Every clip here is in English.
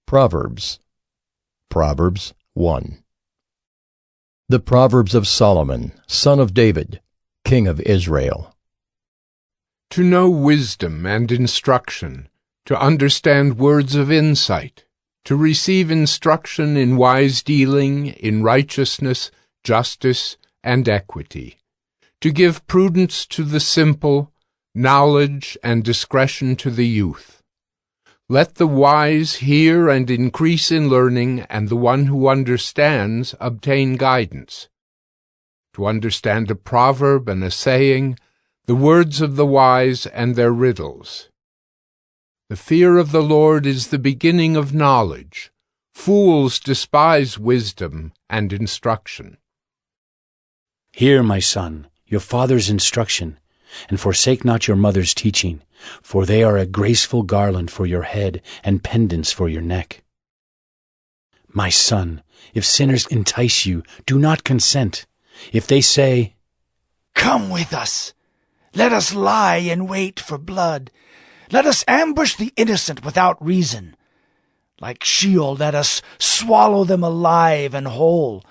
Proverbs. Proverbs 1. The Proverbs of Solomon, son of David, king of Israel. To know wisdom and instruction, to understand words of insight, to receive instruction in wise dealing, in righteousness, justice, and equity, to give prudence to the simple, knowledge and discretion to the youth. Let the wise hear and increase in learning, and the one who understands obtain guidance. To understand a proverb and a saying, the words of the wise and their riddles. The fear of the Lord is the beginning of knowledge. Fools despise wisdom and instruction. Hear, my son, your father's instruction, and forsake not your mother's teaching, for they are a graceful garland for your head and pendants for your neck. My son, if sinners entice you, do not consent. If they say, "Come with us, let us lie in wait for blood. Let us ambush the innocent without reason. Like Sheol, let us swallow them alive and whole.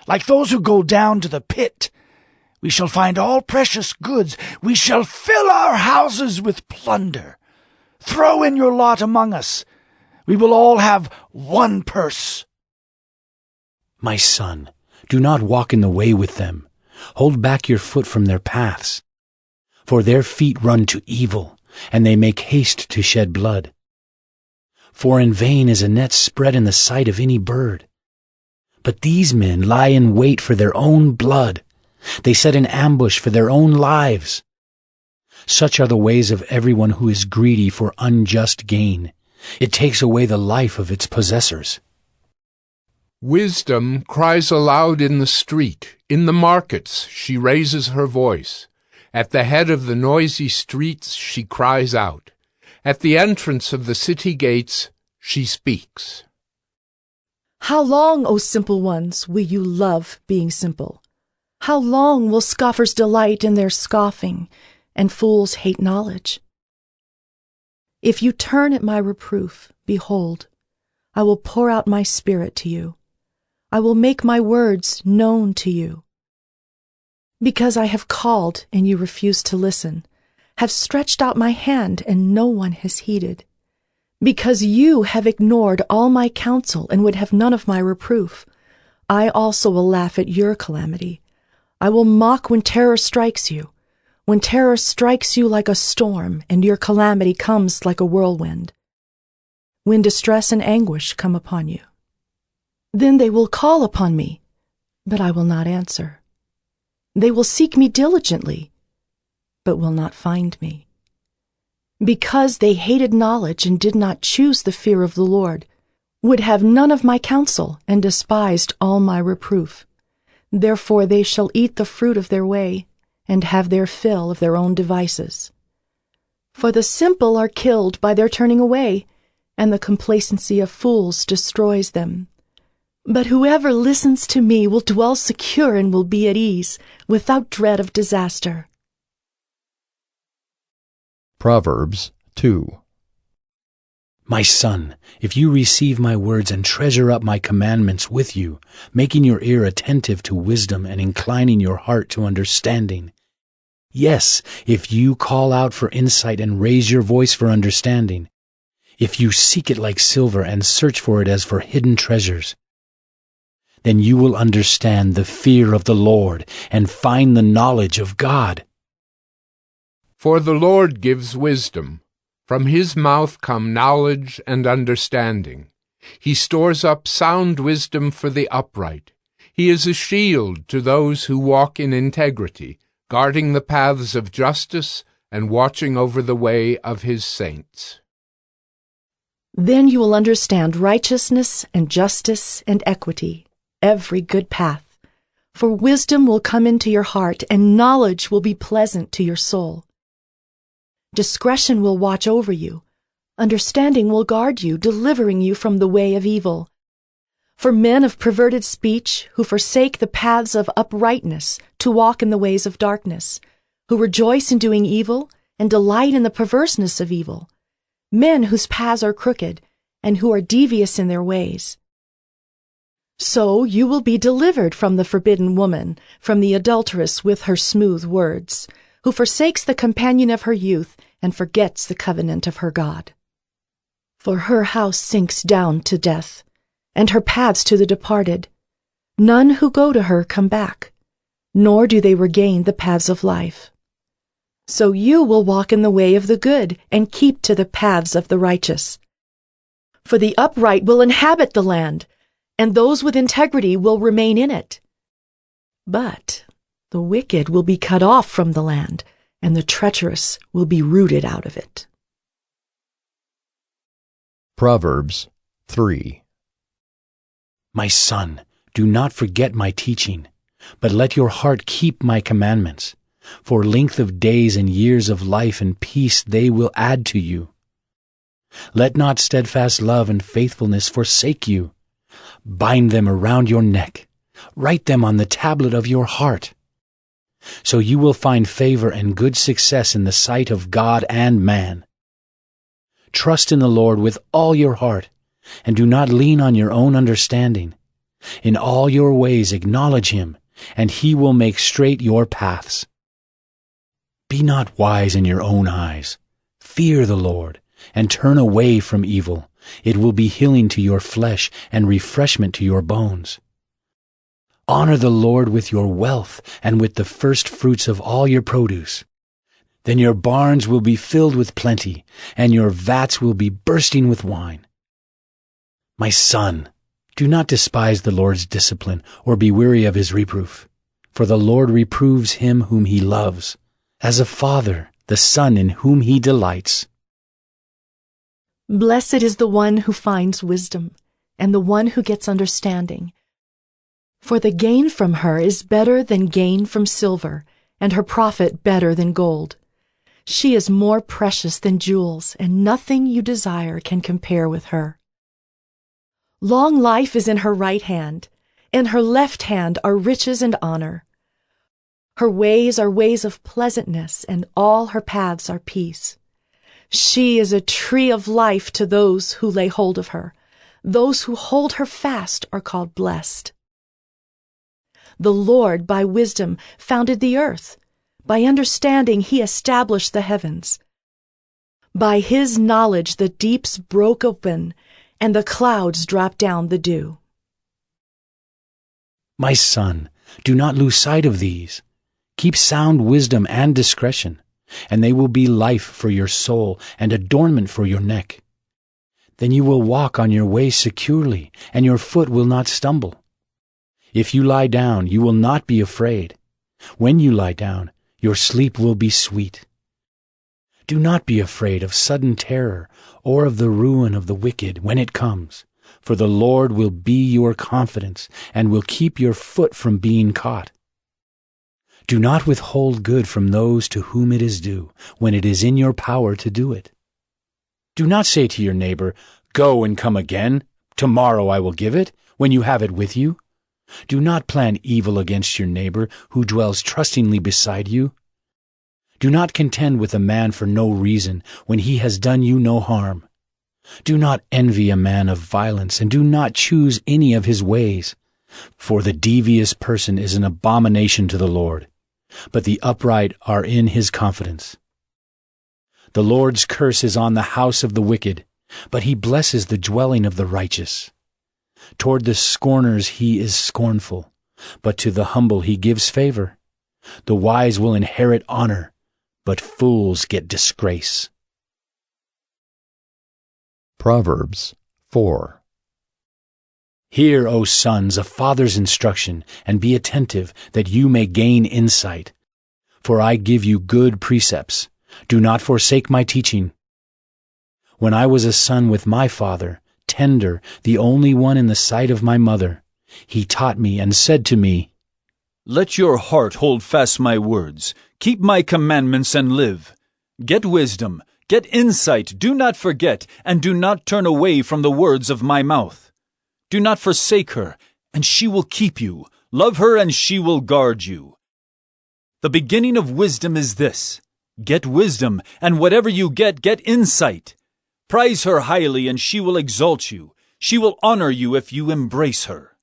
Like those who go down to the pit, we shall find all precious goods. We shall fill our houses with plunder. Throw in your lot among us. We will all have one purse." My son, do not walk in the way with them. Hold back your foot from their paths. For their feet run to evil, and they make haste to shed blood. For in vain is a net spread in the sight of any bird. But these men lie in wait for their own blood. They set an ambush for their own lives. Such are the ways of everyone who is greedy for unjust gain. It takes away the life of its possessors. Wisdom cries aloud in the street. In the markets she raises her voice. At the head of the noisy streets she cries out. At the entrance of the city gates she speaks. How long, O simple ones, will you love being simple? How long will scoffers delight in their scoffing, and fools hate knowledge? If you turn at my reproof, behold, I will pour out my spirit to you. I will make my words known to you. Because I have called and you refuse to listen, have stretched out my hand and no one has heeded. Because you have ignored all my counsel and would have none of my reproof, I also will laugh at your calamity. I will mock when terror strikes you, when terror strikes you like a storm and your calamity comes like a whirlwind, when distress and anguish come upon you. Then they will call upon me, but I will not answer. They will seek me diligently, but will not find me. Because they hated knowledge and did not choose the fear of the Lord, would have none of my counsel and despised all my reproof. Therefore they shall eat the fruit of their way, and have their fill of their own devices. For the simple are killed by their turning away, and the complacency of fools destroys them. But whoever listens to me will dwell secure and will be at ease, without dread of disaster. Proverbs 2. My son, if you receive my words and treasure up my commandments with you, making your ear attentive to wisdom and inclining your heart to understanding. Yes, if you call out for insight and raise your voice for understanding, if you seek it like silver and search for it as for hidden treasures, then you will understand the fear of the Lord and find the knowledge of God. For the Lord gives wisdom. From his mouth come knowledge and understanding. He stores up sound wisdom for the upright. He is a shield to those who walk in integrity, guarding the paths of justice and watching over the way of his saints. Then you will understand righteousness and justice and equity, every good path. For wisdom will come into your heart, and knowledge will be pleasant to your soul. Discretion will watch over you. Understanding will guard you, delivering you from the way of evil. For men of perverted speech, who forsake the paths of uprightness to walk in the ways of darkness, who rejoice in doing evil and delight in the perverseness of evil, men whose paths are crooked and who are devious in their ways. So you will be delivered from the forbidden woman, from the adulteress with her smooth words, who forsakes the companion of her youth and forgets the covenant of her God. For her house sinks down to death, and her paths to the departed. None who go to her come back, nor do they regain the paths of life. So you will walk in the way of the good and keep to the paths of the righteous. For the upright will inhabit the land, and those with integrity will remain in it. But the wicked will be cut off from the land, and the treacherous will be rooted out of it. Proverbs 3. My son, do not forget my teaching, but let your heart keep my commandments. For length of days and years of life and peace they will add to you. Let not steadfast love and faithfulness forsake you. Bind them around your neck. Write them on the tablet of your heart. So you will find favor and good success in the sight of God and man. Trust in the Lord with all your heart, and do not lean on your own understanding. In all your ways acknowledge him, and he will make straight your paths. Be not wise in your own eyes. Fear the Lord, and turn away from evil. It will be healing to your flesh and refreshment to your bones. Honor the Lord with your wealth and with the first fruits of all your produce. Then your barns will be filled with plenty, and your vats will be bursting with wine. My son, do not despise the Lord's discipline or be weary of his reproof. For the Lord reproves him whom he loves, as a father the son in whom he delights. Blessed is the one who finds wisdom, and the one who gets understanding. For the gain from her is better than gain from silver, and her profit better than gold. She is more precious than jewels, and nothing you desire can compare with her. Long life is in her right hand, in her left hand are riches and honor. Her ways are ways of pleasantness, and all her paths are peace. She is a tree of life to those who lay hold of her. Those who hold her fast are called blessed. The Lord by wisdom founded the earth. By understanding he established the heavens. By his knowledge the deeps broke open, and the clouds dropped down the dew. My son, do not lose sight of these. Keep sound wisdom and discretion, and they will be life for your soul and adornment for your neck. Then you will walk on your way securely, and your foot will not stumble. If you lie down, you will not be afraid. When you lie down, your sleep will be sweet. Do not be afraid of sudden terror or of the ruin of the wicked when it comes, for the Lord will be your confidence and will keep your foot from being caught. Do not withhold good from those to whom it is due, when it is in your power to do it. Do not say to your neighbor, "Go and come again. Tomorrow I will give it," when you have it with you. Do not plan evil against your neighbor who dwells trustingly beside you. Do not contend with a man for no reason when he has done you no harm. Do not envy a man of violence, and do not choose any of his ways. For the devious person is an abomination to the Lord, but the upright are in his confidence. The Lord's curse is on the house of the wicked, but he blesses the dwelling of the righteous. Toward the scorners he is scornful, but to the humble he gives favor. The wise will inherit honor, but fools get disgrace. Proverbs 4. Hear, O sons, a father's instruction, and be attentive, that you may gain insight. For I give you good precepts. Do not forsake my teaching. When I was a son with my father, tender, the only one in the sight of my mother, he taught me and said to me, Let your heart hold fast my words. Keep my commandments and live. Get wisdom, get insight, do not forget, and do not turn away from the words of my mouth. Do not forsake her, and she will keep you. Love her, and she will guard you. The beginning of wisdom is this: get wisdom, and whatever you get insight. Prize her highly, and she will exalt you. She will honor you if you embrace her.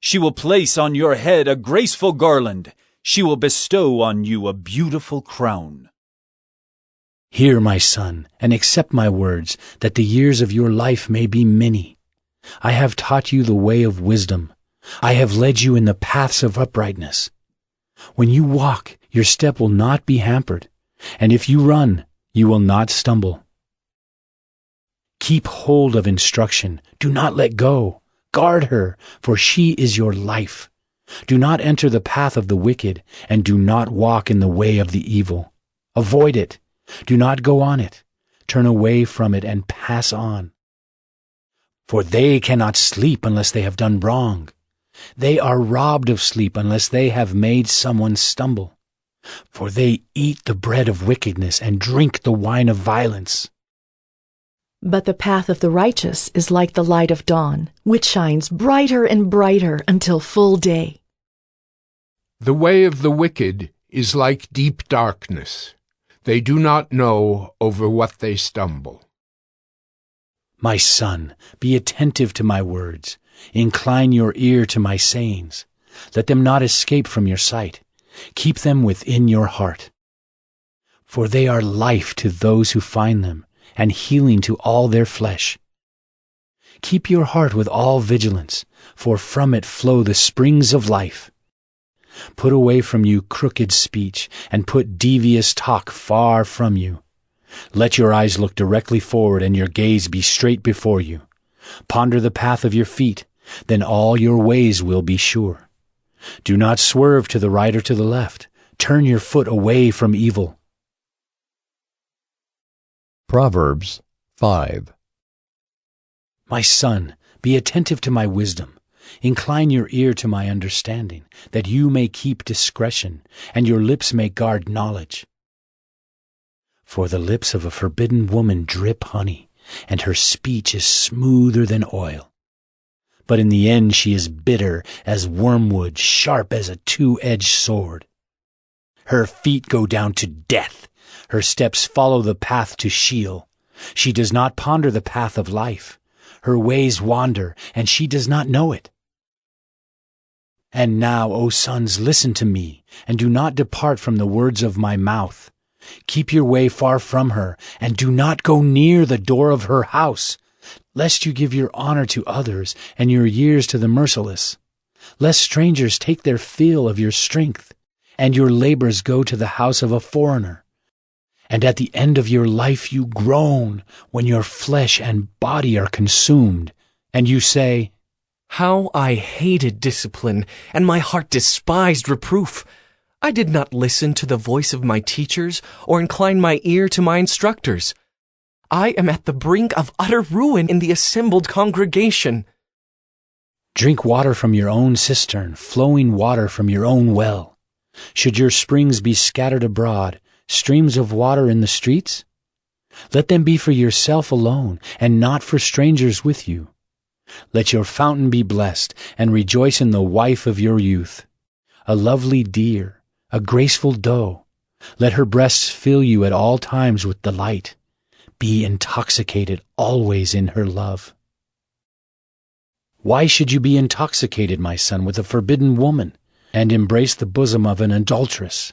She will place on your head a graceful garland. She will bestow on you a beautiful crown. Hear, my son, and accept my words, that the years of your life may be many. I have taught you the way of wisdom. I have led you in the paths of uprightness. When you walk, your step will not be hampered, and if you run, you will not stumble. Keep hold of instruction. Do not let go. Guard her, for she is your life. Do not enter the path of the wicked, and do not walk in the way of the evil. Avoid it. Do not go on it. Turn away from it and pass on. For they cannot sleep unless they have done wrong. They are robbed of sleep unless they have made someone stumble. For they eat the bread of wickedness and drink the wine of violence. But the path of the righteous is like the light of dawn, which shines brighter and brighter until full day. The way of the wicked is like deep darkness. They do not know over what they stumble. My son, be attentive to my words. Incline your ear to my sayings. Let them not escape from your sight. Keep them within your heart. For they are life to those who find them, and healing to all their flesh. Keep your heart with all vigilance, for from it flow the springs of life. Put away from you crooked speech, and put devious talk far from you. Let your eyes look directly forward, and your gaze be straight before you. Ponder the path of your feet, then all your ways will be sure. Do not swerve to the right or to the left. Turn your foot away from evil. Proverbs 5. My son, be attentive to my wisdom. Incline your ear to my understanding, that you may keep discretion, and your lips may guard knowledge. For the lips of a forbidden woman drip honey, and her speech is smoother than oil. But in the end she is bitter as wormwood, sharp as a two-edged sword. Her feet go down to death. Her steps follow the path to Sheol. She does not ponder the path of life. Her ways wander, and she does not know it. And now, O sons, listen to me, and do not depart from the words of my mouth. Keep your way far from her, and do not go near the door of her house, lest you give your honor to others and your years to the merciless, lest strangers take their fill of your strength, and your labors go to the house of a foreigner. And at the end of your life you groan when your flesh and body are consumed, and you say, How I hated discipline, and my heart despised reproof. I did not listen to the voice of my teachers, or incline my ear to my instructors. I am at the brink of utter ruin in the assembled congregation. Drink water from your own cistern, flowing water from your own well. Should your springs be scattered abroad, streams of water in the streets? Let them be for yourself alone, and not for strangers with you. Let your fountain be blessed, and rejoice in the wife of your youth, a lovely deer, a graceful doe. Let her breasts fill you at all times with delight. Be intoxicated always in her love. Why should you be intoxicated, my son, with a forbidden woman, and embrace the bosom of an adulteress?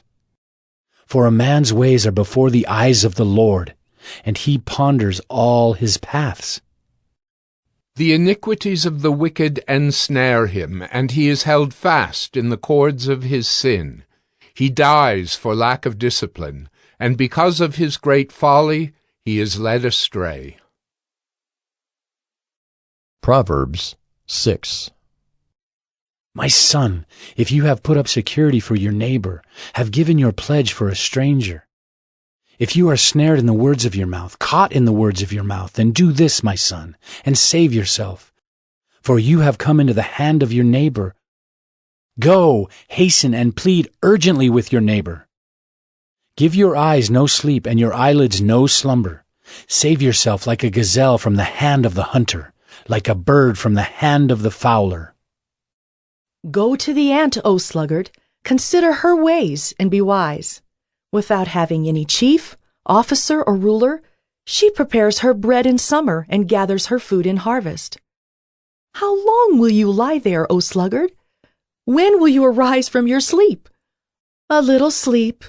For a man's ways are before the eyes of the Lord, and he ponders all his paths. The iniquities of the wicked ensnare him, and he is held fast in the cords of his sin. He dies for lack of discipline, and because of his great folly, he is led astray. Proverbs 6. My son, if you have put up security for your neighbor, have given your pledge for a stranger, if you are snared in the words of your mouth, caught in the words of your mouth, then do this, my son, and save yourself. For you have come into the hand of your neighbor. Go, hasten, and plead urgently with your neighbor. Give your eyes no sleep, and your eyelids no slumber. Save yourself like a gazelle from the hand of the hunter, like a bird from the hand of the fowler. Go to the ant, O sluggard, consider her ways, and be wise. Without having any chief, officer, or ruler, She prepares her bread in summer and gathers her food in harvest. How long will you lie there, O sluggard? When will you arise from your sleep? A little sleep,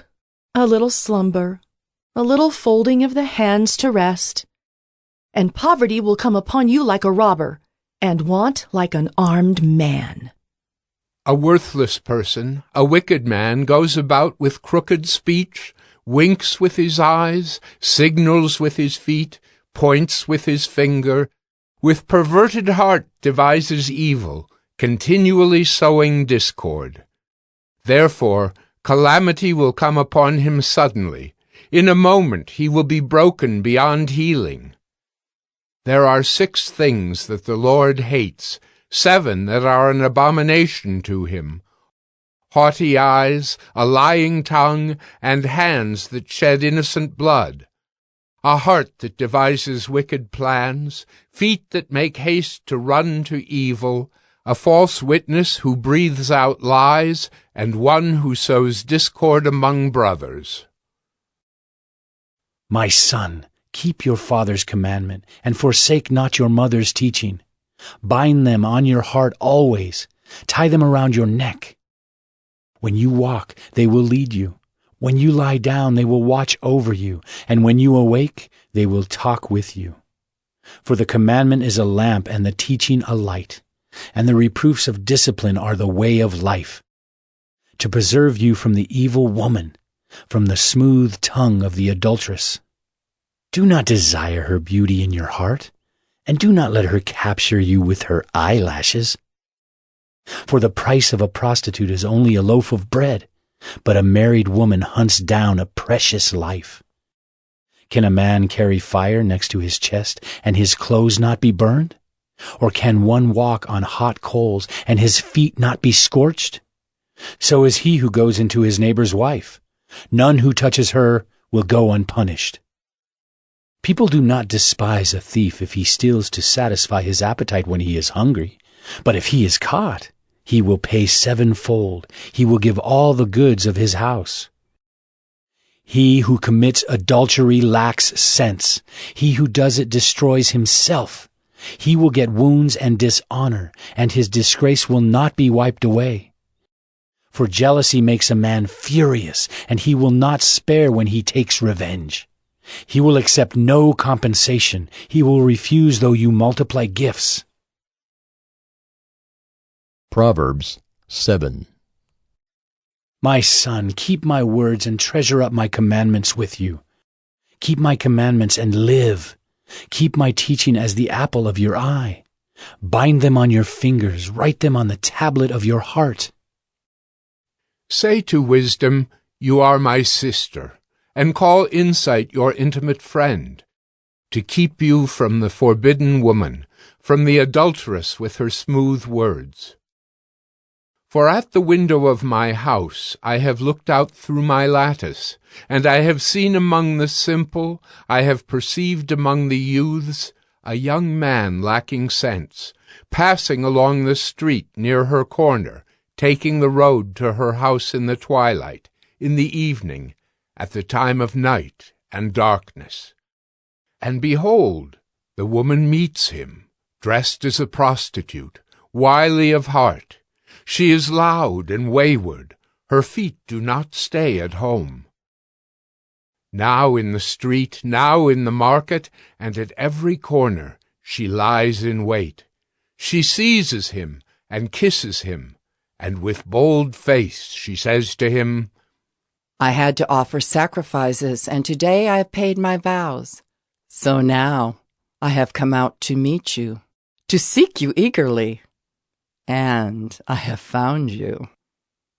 a little slumber, a little folding of the hands to rest, and poverty will come upon you like a robber, and want like an armed man. A worthless person, a wicked man, goes about with crooked speech, winks with his eyes, signals with his feet, points with his finger, with perverted heart devises evil, continually sowing discord. Therefore, calamity will come upon him suddenly. In a moment he will be broken beyond healing. There are 6 things that the Lord hates, 7 that are an abomination to him: haughty eyes, a lying tongue, and hands that shed innocent blood, a heart that devises wicked plans, feet that make haste to run to evil, a false witness who breathes out lies, and one who sows discord among brothers. My son, keep your father's commandment, and forsake not your mother's teaching. Bind them on your heart always. Tie them around your neck. When you walk, they will lead you. When you lie down, they will watch over you. And when you awake, they will talk with you. For the commandment is a lamp, and the teaching a light. And the reproofs of discipline are the way of life, to preserve you from the evil woman, from the smooth tongue of the adulteress. Do not desire her beauty in your heart, and do not let her capture you with her eyelashes. For the price of a prostitute is only a loaf of bread, but a married woman hunts down a precious life. Can a man carry fire next to his chest, and his clothes not be burned? Or can one walk on hot coals, and his feet not be scorched? So is he who goes into his neighbor's wife. None who touches her will go unpunished. People do not despise a thief if he steals to satisfy his appetite when he is hungry. But if he is caught, he will pay 7-fold. He will give all the goods of his house. He who commits adultery lacks sense. He who does it destroys himself. He will get wounds and dishonor, and his disgrace will not be wiped away. For jealousy makes a man furious, and he will not spare when he takes revenge. He will accept no compensation. He will refuse though you multiply gifts. Proverbs 7. My son, keep my words and treasure up my commandments with you. Keep my commandments and live. Keep my teaching as the apple of your eye. Bind them on your fingers, write them on the tablet of your heart. Say to wisdom, "You are my sister," and call insight your intimate friend, to keep you from the forbidden woman, from the adulteress with her smooth words. For at the window of my house I have looked out through my lattice, and I have seen among the simple, I have perceived among the youths, a young man lacking sense, passing along the street near her corner, taking the road to her house in the twilight, in the evening, at the time of night and darkness. And behold, the woman meets him, dressed as a prostitute, wily of heart. She is loud and wayward. Her feet do not stay at home. Now in the street, now in the market, and at every corner, she lies in wait. She seizes him and kisses him, and with bold face she says to him, I had to offer sacrifices, and today I have paid my vows. So now I have come out to meet you, to seek you eagerly. And I have found you.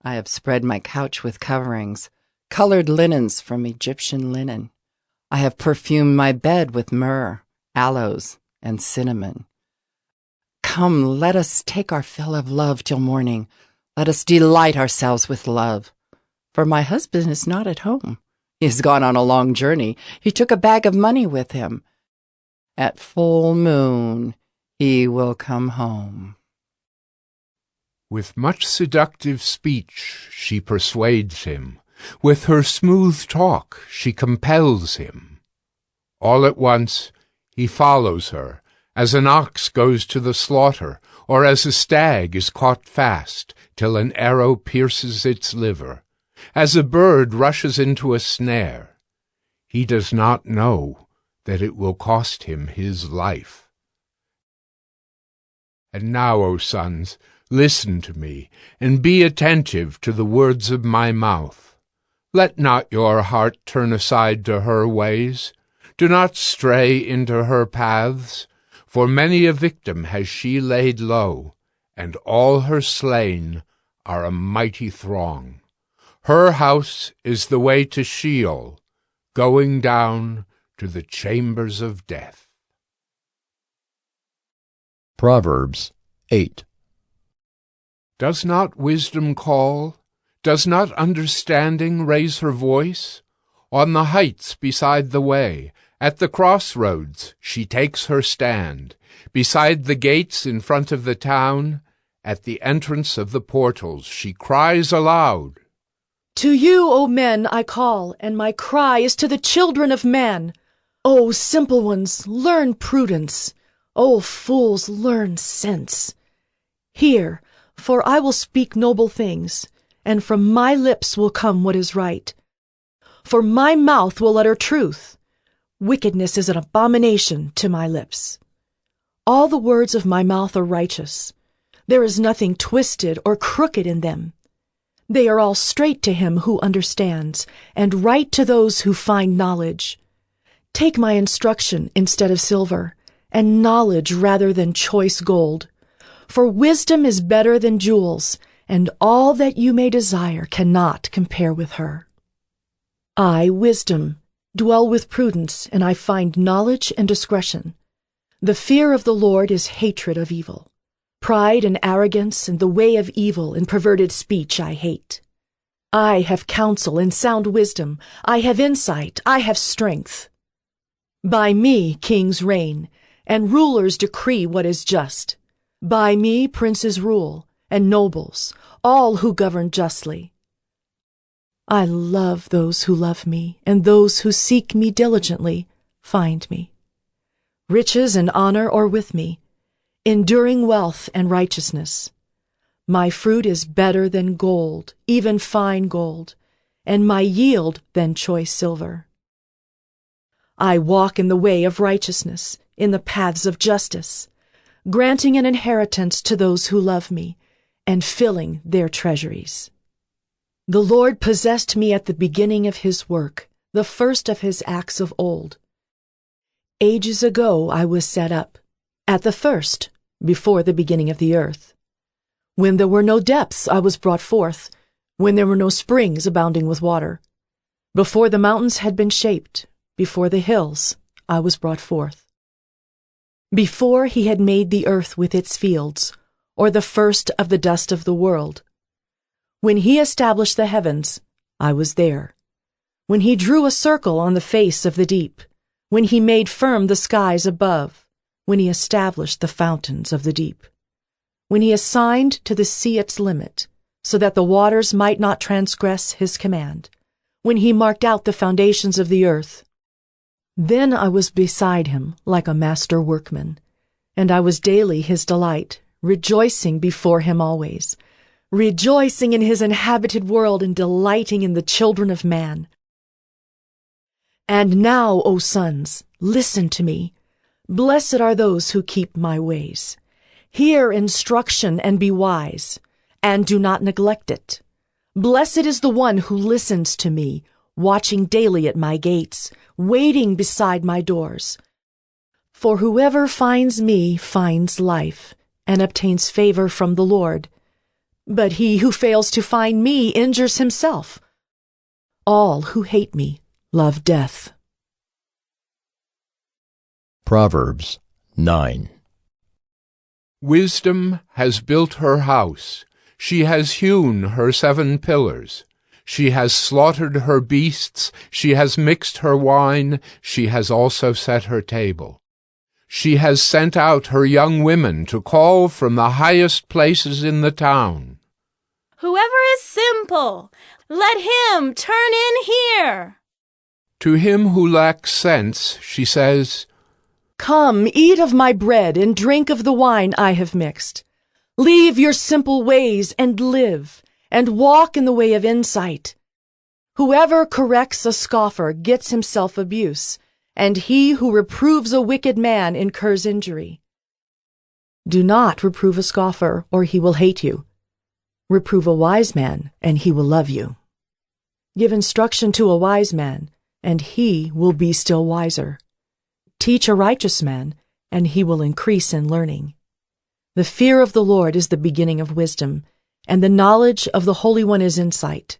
I have spread my couch with coverings, colored linens from Egyptian linen. I have perfumed my bed with myrrh, aloes, and cinnamon. Come, let us take our fill of love till morning. Let us delight ourselves with love. For my husband is not at home. He has gone on a long journey. He took a bag of money with him. At full moon he will come home. With much seductive speech she persuades him. With her smooth talk she compels him. All at once he follows her, as an ox goes to the slaughter, or as a stag is caught fast, till an arrow pierces its liver, as a bird rushes into a snare. He does not know that it will cost him his life. And now, O sons, listen to me, and be attentive to the words of my mouth. Let not your heart turn aside to her ways. Do not stray into her paths, for many a victim has she laid low, and all her slain are a mighty throng. Her house is the way to Sheol, going down to the chambers of death. Proverbs 8. Does not wisdom call? Does not understanding raise her voice? On the heights beside the way, at the crossroads, she takes her stand, beside the gates in front of the town, at the entrance of the portals, she cries aloud. To you, O men, I call, and my cry is to the children of man. O simple ones, learn prudence. O fools, learn sense. Hear, for I will speak noble things, and from my lips will come what is right. For my mouth will utter truth. Wickedness is an abomination to my lips. All the words of my mouth are righteous. There is nothing twisted or crooked in them. They are all straight to him who understands, and right to those who find knowledge. Take my instruction instead of silver, and knowledge rather than choice gold. For wisdom is better than jewels, and all that you may desire cannot compare with her. I, wisdom, dwell with prudence, and I find knowledge and discretion. The fear of the Lord is hatred of evil. Pride and arrogance and the way of evil and perverted speech I hate. I have counsel and sound wisdom. I have insight. I have strength. By me kings reign, and rulers decree what is just. By me princes rule, and nobles, all who govern justly. I love those who love me, and those who seek me diligently find me. Riches and honor are with me, enduring wealth and righteousness. My fruit is better than gold, even fine gold, and my yield than choice silver. I walk in the way of righteousness, in the paths of justice, granting an inheritance to those who love me, and filling their treasuries. The Lord possessed me at the beginning of his work, the first of his acts of old. Ages ago I was set up, at the first, before the beginning of the earth. When there were no depths I was brought forth, when there were no springs abounding with water. Before the mountains had been shaped, before the hills I was brought forth. Before he had made the earth with its fields, or the first of the dust of the world. When he established the heavens, I was there. When he drew a circle on the face of the deep, when he made firm the skies above, when he established the fountains of the deep, when he assigned to the sea its limit, so that the waters might not transgress his command, when he marked out the foundations of the earth. Then I was beside him like a master workman, and I was daily his delight, rejoicing before him always, rejoicing in his inhabited world and delighting in the children of man. And now, O sons, listen to me. Blessed are those who keep my ways. Hear instruction and be wise, and do not neglect it. Blessed is the one who listens to me, watching daily at my gates, waiting beside my doors. For whoever finds me finds life, and obtains favor from the Lord. But he who fails to find me injures himself. All who hate me love death. Proverbs 9. Wisdom has built her house. She has hewn her 7 pillars. She has slaughtered her beasts. She has mixed her wine. She has also set her table. She has sent out her young women to call from the highest places in the town. Whoever is simple, let him turn in here. To him who lacks sense, she says, Come, eat of my bread and drink of the wine I have mixed. Leave your simple ways and live, and walk in the way of insight. Whoever corrects a scoffer gets himself abuse, and he who reproves a wicked man incurs injury. Do not reprove a scoffer, or he will hate you. Reprove a wise man, and he will love you. Give instruction to a wise man, and he will be still wiser. Teach a righteous man, and he will increase in learning. The fear of the Lord is the beginning of wisdom, and the knowledge of the Holy One is insight.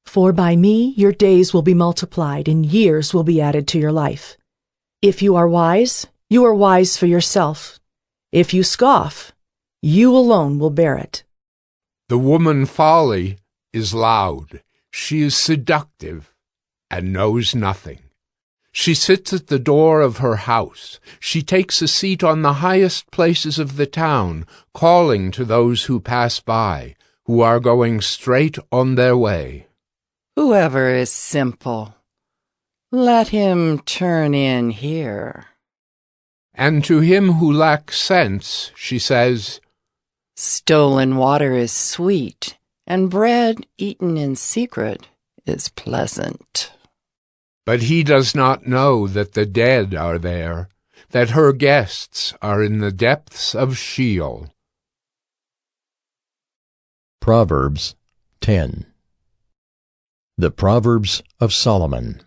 For by me your days will be multiplied, and years will be added to your life. If you are wise for yourself. If you scoff, you alone will bear it. The woman folly is loud. She is seductive and knows nothing. She sits at the door of her house. She takes a seat on the highest places of the town, calling to those who pass by, who are going straight on their way. Whoever is simple, let him turn in here. And to him who lacks sense, she says, Stolen water is sweet, and bread eaten in secret is pleasant. But he does not know that the dead are there, that her guests are in the depths of Sheol. Proverbs 10. The Proverbs of Solomon.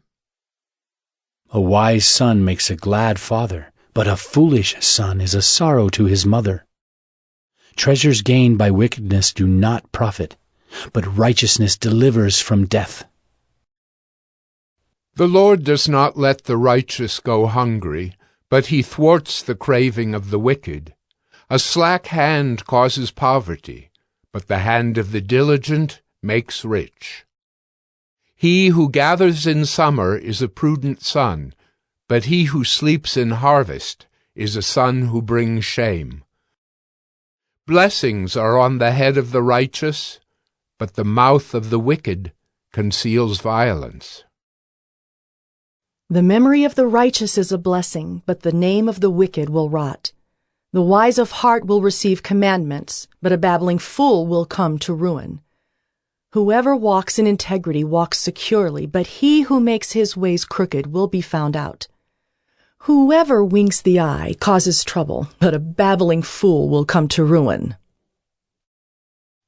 A wise son makes a glad father, but a foolish son is a sorrow to his mother. Treasures gained by wickedness do not profit, but righteousness delivers from death. The Lord does not let the righteous go hungry, but he thwarts the craving of the wicked. A slack hand causes poverty, but the hand of the diligent makes rich. He who gathers in summer is a prudent son, but he who sleeps in harvest is a son who brings shame. Blessings are on the head of the righteous, but the mouth of the wicked conceals violence. The memory of the righteous is a blessing, but the name of the wicked will rot. The wise of heart will receive commandments, but a babbling fool will come to ruin. Whoever walks in integrity walks securely, but he who makes his ways crooked will be found out. Whoever winks the eye causes trouble, but a babbling fool will come to ruin.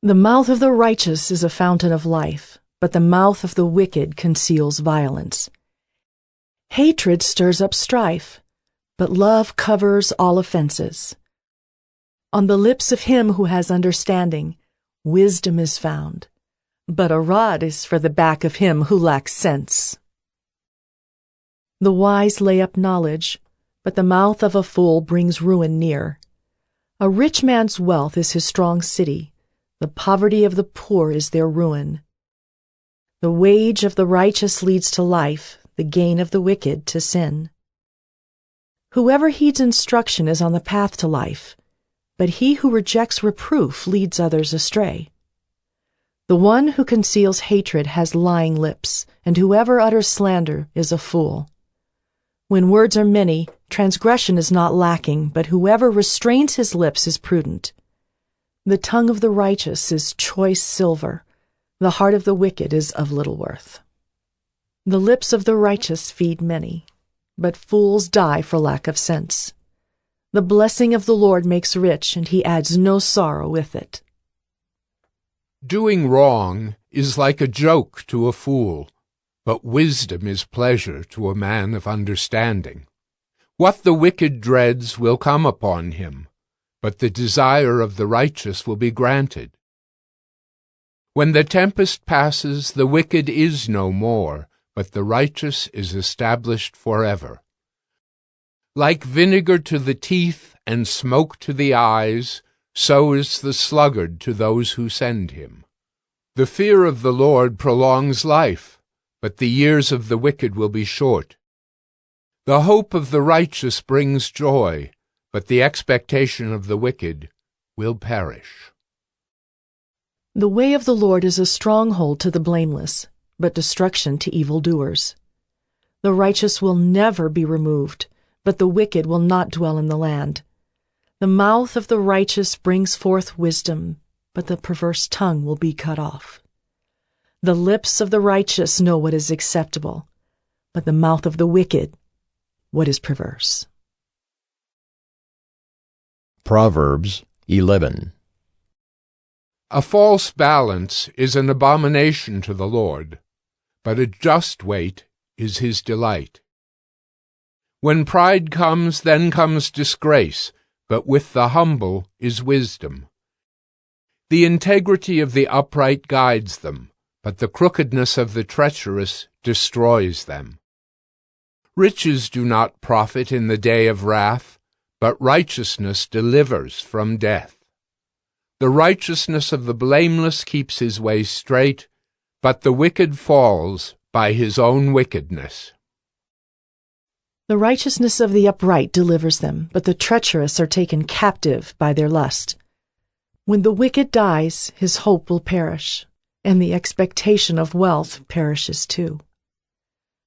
The mouth of the righteous is a fountain of life, but the mouth of the wicked conceals violence. Hatred stirs up strife, but love covers all offenses. On the lips of him who has understanding, wisdom is found, but a rod is for the back of him who lacks sense. The wise lay up knowledge, but the mouth of a fool brings ruin near. A rich man's wealth is his strong city, the poverty of the poor is their ruin. The wage of the righteous leads to life, the gain of the wicked to sin. Whoever heeds instruction is on the path to life, but he who rejects reproof leads others astray. The one who conceals hatred has lying lips, and whoever utters slander is a fool. When words are many, transgression is not lacking, but whoever restrains his lips is prudent. The tongue of the righteous is choice silver, the heart of the wicked is of little worth. The lips of the righteous feed many, but fools die for lack of sense. The blessing of the Lord makes rich, and he adds no sorrow with it. Doing wrong is like a joke to a fool, but wisdom is pleasure to a man of understanding. What the wicked dreads will come upon him, but the desire of the righteous will be granted. When the tempest passes, the wicked is no more, but the righteous is established forever. Like vinegar to the teeth and smoke to the eyes, so is the sluggard to those who send him. The fear of the Lord prolongs life, but the years of the wicked will be short. The hope of the righteous brings joy, but the expectation of the wicked will perish. The way of the Lord is a stronghold to the blameless, but destruction to evildoers. The righteous will never be removed, but the wicked will not dwell in the land. The mouth of the righteous brings forth wisdom, but the perverse tongue will be cut off. The lips of the righteous know what is acceptable, but the mouth of the wicked what is perverse. Proverbs 11. A false balance is an abomination to the Lord, but a just weight is his delight. When pride comes, then comes disgrace, but with the humble is wisdom. The integrity of the upright guides them, but the crookedness of the treacherous destroys them. Riches do not profit in the day of wrath, but righteousness delivers from death. The righteousness of the blameless keeps his way straight, but the wicked falls by his own wickedness. The righteousness of the upright delivers them, but the treacherous are taken captive by their lust. When the wicked dies, his hope will perish, and the expectation of wealth perishes too.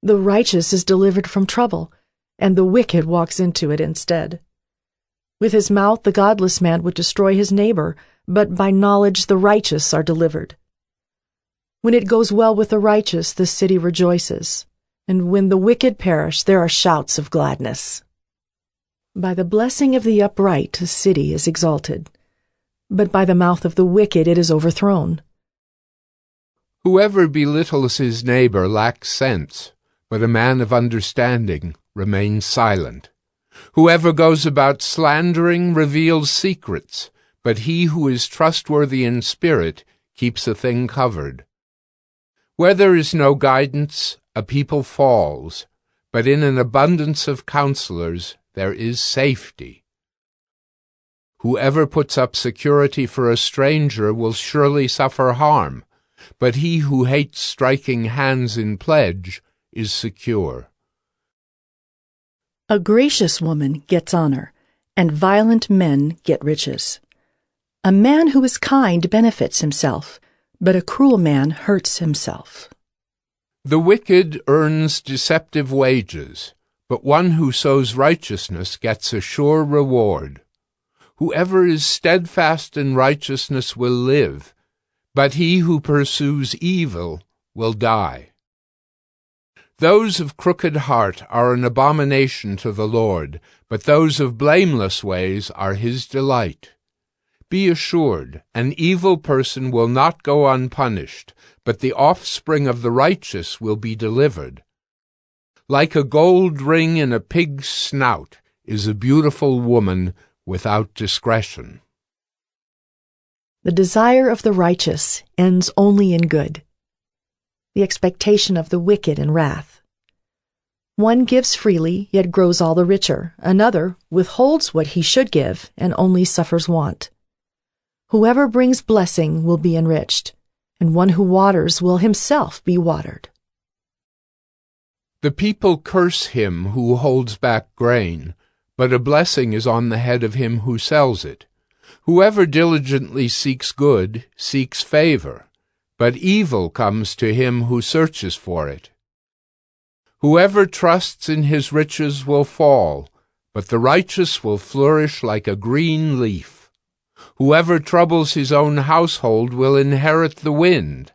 The righteous is delivered from trouble, and the wicked walks into it instead. With his mouth the godless man would destroy his neighbor, but by knowledge the righteous are delivered. When it goes well with the righteous, the city rejoices, and when the wicked perish, there are shouts of gladness. By the blessing of the upright a city is exalted, but by the mouth of the wicked it is overthrown. Whoever belittles his neighbor lacks sense, but a man of understanding remains silent. Whoever goes about slandering reveals secrets, but he who is trustworthy in spirit keeps a thing covered. Where there is no guidance, a people falls, but in an abundance of counselors there is safety. Whoever puts up security for a stranger will surely suffer harm, but he who hates striking hands in pledge is secure. A gracious woman gets honor, and violent men get riches. A man who is kind benefits himself, but a cruel man hurts himself. The wicked earns deceptive wages, but one who sows righteousness gets a sure reward. Whoever is steadfast in righteousness will live, but he who pursues evil will die. Those of crooked heart are an abomination to the Lord, but those of blameless ways are his delight. Be assured, an evil person will not go unpunished, but the offspring of the righteous will be delivered. Like a gold ring in a pig's snout is a beautiful woman without discretion. The desire of the righteous ends only in good, the expectation of the wicked in wrath. One gives freely, yet grows all the richer. Another withholds what he should give, and only suffers want. Whoever brings blessing will be enriched, and one who waters will himself be watered. The people curse him who holds back grain, but a blessing is on the head of him who sells it. Whoever diligently seeks good seeks favor, but evil comes to him who searches for it. Whoever trusts in his riches will fall, but the righteous will flourish like a green leaf. Whoever troubles his own household will inherit the wind,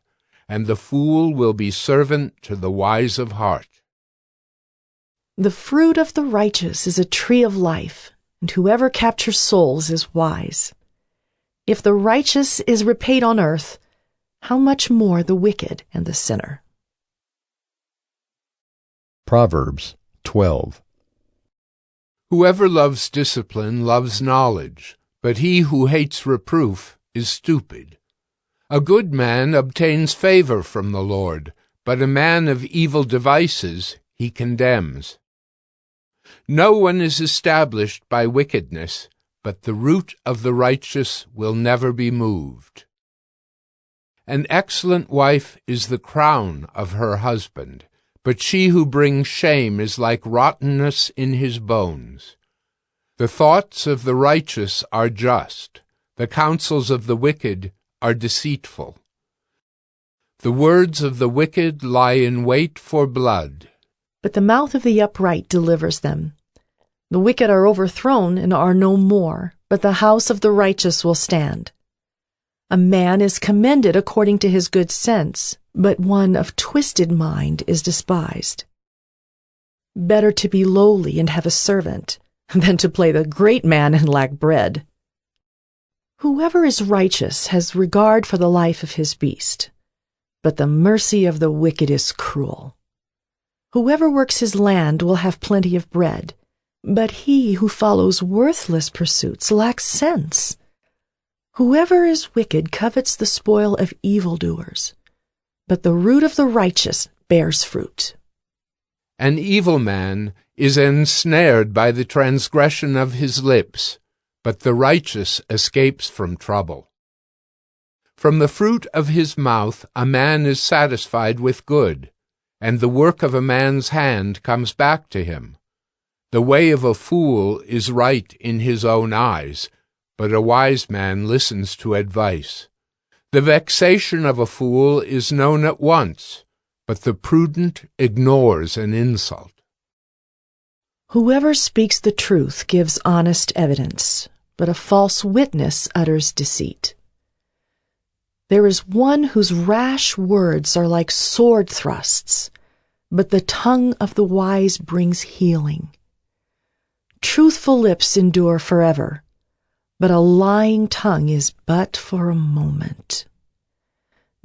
and the fool will be servant to the wise of heart. The fruit of the righteous is a tree of life, and whoever captures souls is wise. If the righteous is repaid on earth, how much more the wicked and the sinner? Proverbs 12. Whoever loves discipline loves knowledge, but he who hates reproof is stupid. A good man obtains favor from the Lord, but a man of evil devices he condemns. No one is established by wickedness, but the root of the righteous will never be moved. An excellent wife is the crown of her husband, but she who brings shame is like rottenness in his bones. The thoughts of the righteous are just, the counsels of the wicked are deceitful. The words of the wicked lie in wait for blood, but the mouth of the upright delivers them. The wicked are overthrown and are no more, but the house of the righteous will stand. A man is commended according to his good sense, but one of twisted mind is despised. Better to be lowly and have a servant than to play the great man and lack bread. Whoever is righteous has regard for the life of his beast, but the mercy of the wicked is cruel. Whoever works his land will have plenty of bread, but he who follows worthless pursuits lacks sense. Whoever is wicked covets the spoil of evildoers, but the root of the righteous bears fruit. An evil man is ensnared by the transgression of his lips, but the righteous escapes from trouble. From the fruit of his mouth a man is satisfied with good, and the work of a man's hand comes back to him. The way of a fool is right in his own eyes, but a wise man listens to advice. The vexation of a fool is known at once, but the prudent ignores an insult. Whoever speaks the truth gives honest evidence, but a false witness utters deceit. There is one whose rash words are like sword thrusts, but the tongue of the wise brings healing. Truthful lips endure forever, but a lying tongue is but for a moment.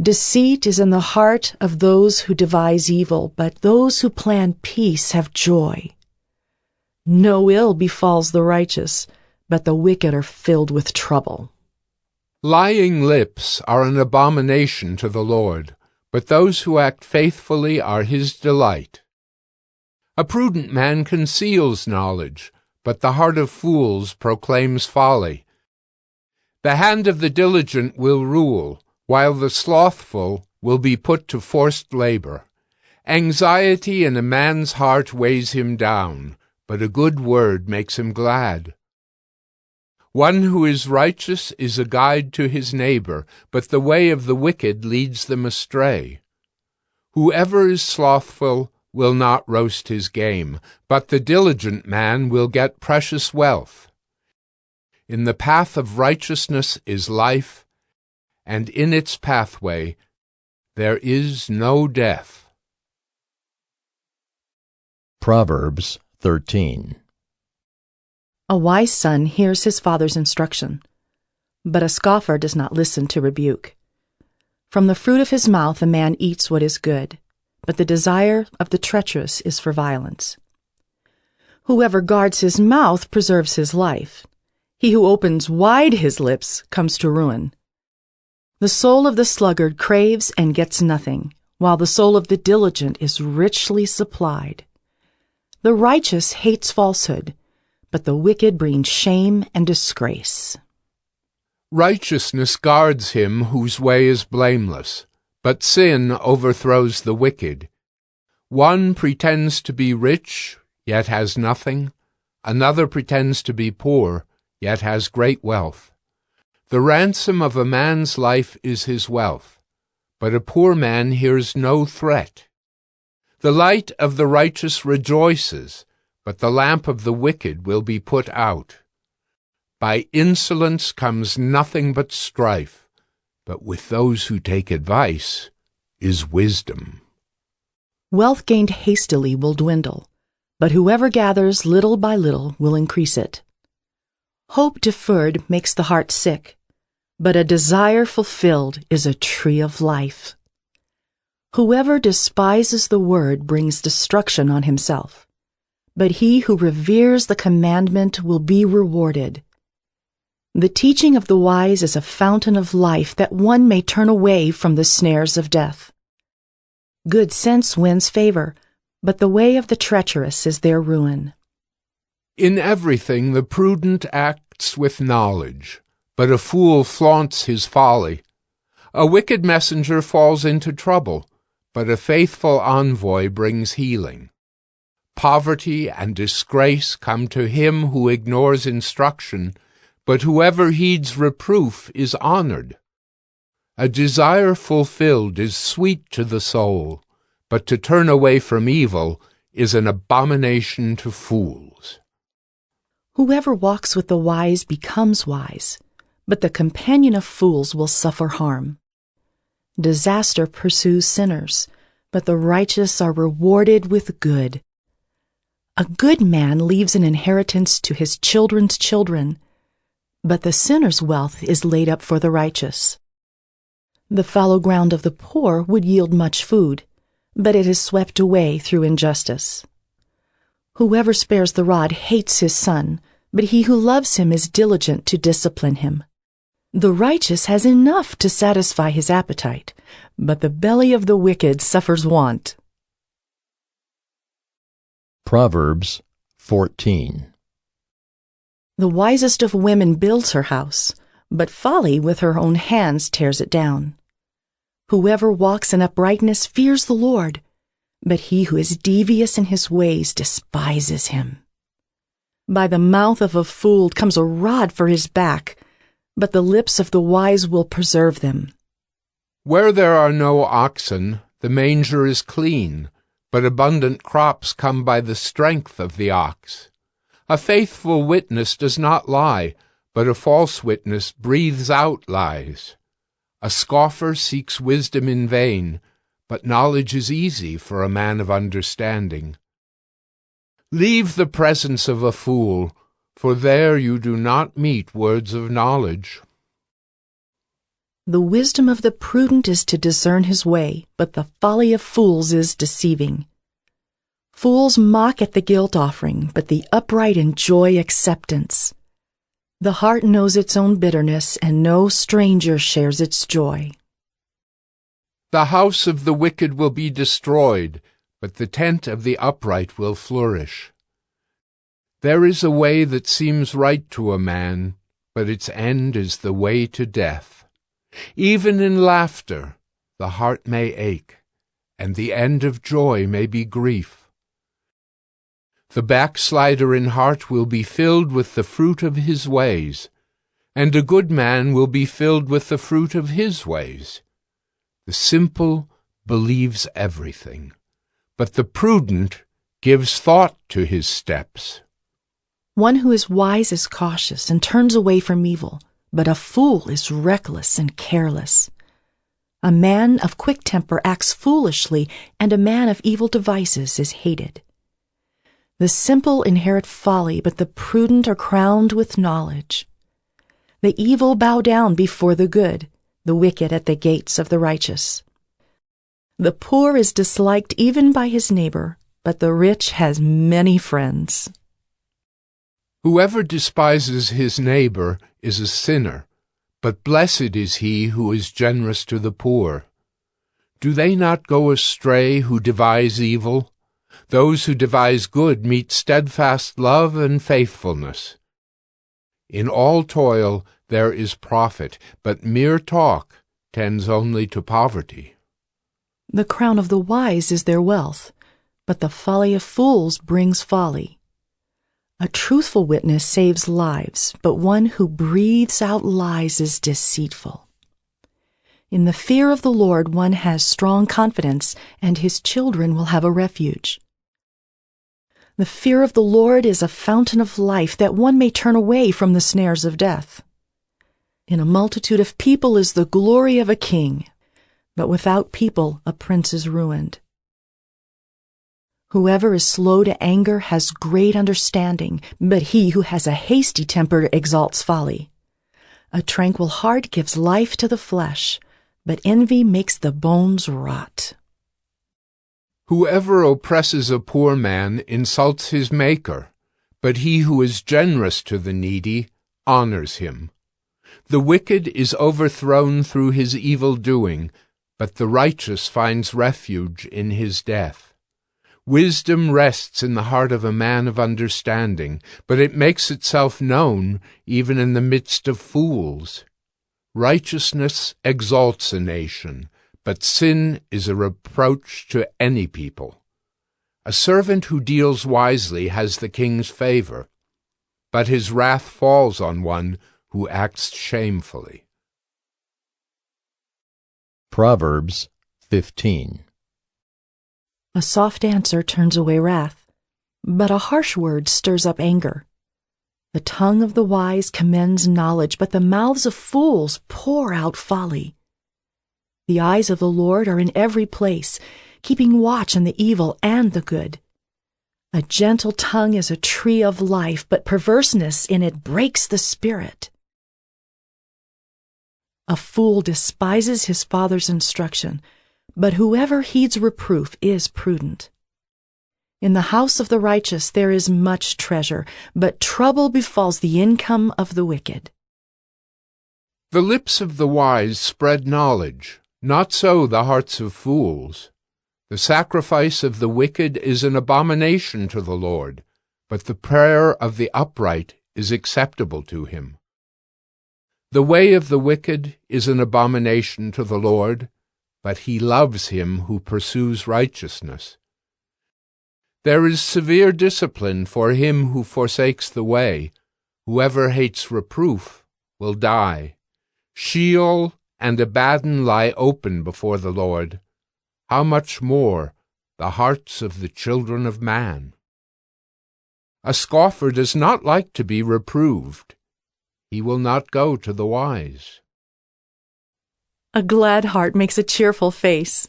Deceit is in the heart of those who devise evil, but those who plan peace have joy. No ill befalls the righteous, but the wicked are filled with trouble. Lying lips are an abomination to the Lord, but those who act faithfully are his delight. A prudent man conceals knowledge, but the heart of fools proclaims folly. The hand of the diligent will rule, while the slothful will be put to forced labor. Anxiety in a man's heart weighs him down, but a good word makes him glad. One who is righteous is a guide to his neighbor, but the way of the wicked leads them astray. Whoever is slothful will not roast his game, but the diligent man will get precious wealth. In the path of righteousness is life, and in its pathway there is no death. Proverbs 13. A wise son hears his father's instruction, but a scoffer does not listen to rebuke. From the fruit of his mouth a man eats what is good, but the desire of the treacherous is for violence. Whoever guards his mouth preserves his life. He who opens wide his lips comes to ruin. The soul of the sluggard craves and gets nothing, while the soul of the diligent is richly supplied. The righteous hates falsehood, but the wicked bring shame and disgrace. Righteousness guards him whose way is blameless, but sin overthrows the wicked. One pretends to be rich, yet has nothing. Another pretends to be poor, yet has great wealth. The ransom of a man's life is his wealth, but a poor man hears no threat. The light of the righteous rejoices, but the lamp of the wicked will be put out. By insolence comes nothing but strife, but with those who take advice is wisdom. Wealth gained hastily will dwindle, but whoever gathers little by little will increase it. Hope deferred makes the heart sick, but a desire fulfilled is a tree of life. Whoever despises the word brings destruction on himself, but he who reveres the commandment will be rewarded. The teaching of the wise is a fountain of life, that one may turn away from the snares of death. Good sense wins favor, but the way of the treacherous is their ruin. In everything the prudent acts with knowledge, but a fool flaunts his folly. A wicked messenger falls into trouble, but a faithful envoy brings healing. Poverty and disgrace come to him who ignores instruction, but whoever heeds reproof is honored. A desire fulfilled is sweet to the soul, but to turn away from evil is an abomination to fools. Whoever walks with the wise becomes wise, but the companion of fools will suffer harm. Disaster pursues sinners, but the righteous are rewarded with good. A good man leaves an inheritance to his children's children, but the sinner's wealth is laid up for the righteous. The fallow ground of the poor would yield much food, but it is swept away through injustice. Whoever spares the rod hates his son, but he who loves him is diligent to discipline him. The righteous has enough to satisfy his appetite, but the belly of the wicked suffers want. Proverbs 14. The wisest of women builds her house, but folly with her own hands tears it down. Whoever walks in uprightness fears the Lord, but he who is devious in his ways despises him. By the mouth of a fool comes a rod for his back, but the lips of the wise will preserve them. Where there are no oxen, the manger is clean, but abundant crops come by the strength of the ox. A faithful witness does not lie, but a false witness breathes out lies. A scoffer seeks wisdom in vain, but knowledge is easy for a man of understanding. Leave the presence of a fool, for there you do not meet words of knowledge. The wisdom of the prudent is to discern his way, but the folly of fools is deceiving. Fools mock at the guilt offering, but the upright enjoy acceptance. The heart knows its own bitterness, and no stranger shares its joy. The house of the wicked will be destroyed, but the tent of the upright will flourish. There is a way that seems right to a man, but its end is the way to death. Even in laughter, the heart may ache, and the end of joy may be grief. The backslider in heart will be filled with the fruit of his ways, and a good man will be filled with the fruit of his ways. The simple believes everything, but the prudent gives thought to his steps. One who is wise is cautious and turns away from evil, but a fool is reckless and careless. A man of quick temper acts foolishly, and a man of evil devices is hated. The simple inherit folly, but the prudent are crowned with knowledge. The evil bow down before the good, the wicked at the gates of the righteous. The poor is disliked even by his neighbor, but the rich has many friends. Whoever despises his neighbor is a sinner, but blessed is he who is generous to the poor. Do they not go astray who devise evil? Those who devise good meet steadfast love and faithfulness. In all toil there is profit, but mere talk tends only to poverty. The crown of the wise is their wealth, but the folly of fools brings folly. A truthful witness saves lives, but one who breathes out lies is deceitful. In the fear of the Lord one has strong confidence, and his children will have a refuge. The fear of the Lord is a fountain of life, that one may turn away from the snares of death. In a multitude of people is the glory of a king, but without people a prince is ruined. Whoever is slow to anger has great understanding, but he who has a hasty temper exalts folly. A tranquil heart gives life to the flesh, but envy makes the bones rot. Whoever oppresses a poor man insults his Maker, but he who is generous to the needy honors him. The wicked is overthrown through his evil doing, but the righteous finds refuge in his death. Wisdom rests in the heart of a man of understanding, but it makes itself known even in the midst of fools. Righteousness exalts a nation, but sin is a reproach to any people. A servant who deals wisely has the king's favor, but his wrath falls on one who acts shamefully. Proverbs 15. A soft answer turns away wrath, but a harsh word stirs up anger. The tongue of the wise commends knowledge, but the mouths of fools pour out folly. The eyes of the Lord are in every place, keeping watch on the evil and the good. A gentle tongue is a tree of life, but perverseness in it breaks the spirit. A fool despises his father's instruction, but whoever heeds reproof is prudent. In the house of the righteous there is much treasure, but trouble befalls the income of the wicked. The lips of the wise spread knowledge, not so the hearts of fools. The sacrifice of the wicked is an abomination to the Lord, but the prayer of the upright is acceptable to him. The way of the wicked is an abomination to the Lord, but he loves him who pursues righteousness. There is severe discipline for him who forsakes the way. Whoever hates reproof will die. Sheol and Abaddon lie open before the Lord. How much more the hearts of the children of man? A scoffer does not like to be reproved. He will not go to the wise. A glad heart makes a cheerful face,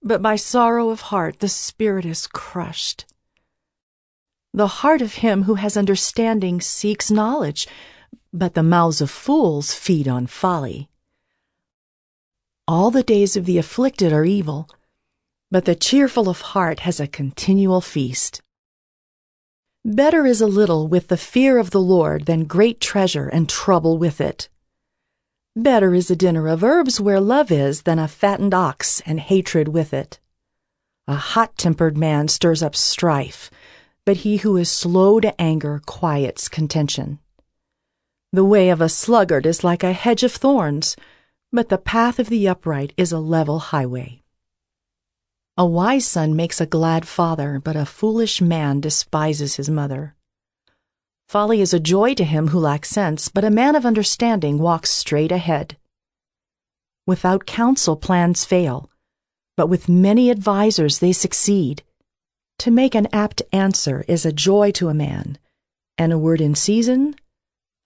but by sorrow of heart the spirit is crushed. The heart of him who has understanding seeks knowledge, but the mouths of fools feed on folly. All the days of the afflicted are evil, but the cheerful of heart has a continual feast. Better is a little with the fear of the Lord than great treasure and trouble with it. Better is a dinner of herbs where love is than a fattened ox and hatred with it. A hot-tempered man stirs up strife, but he who is slow to anger quiets contention. The way of a sluggard is like a hedge of thorns, but the path of the upright is a level highway. A wise son makes a glad father, but a foolish man despises his mother. Folly is a joy to him who lacks sense, but a man of understanding walks straight ahead. Without counsel plans fail, but with many advisers they succeed. To make an apt answer is a joy to a man, and a word in season,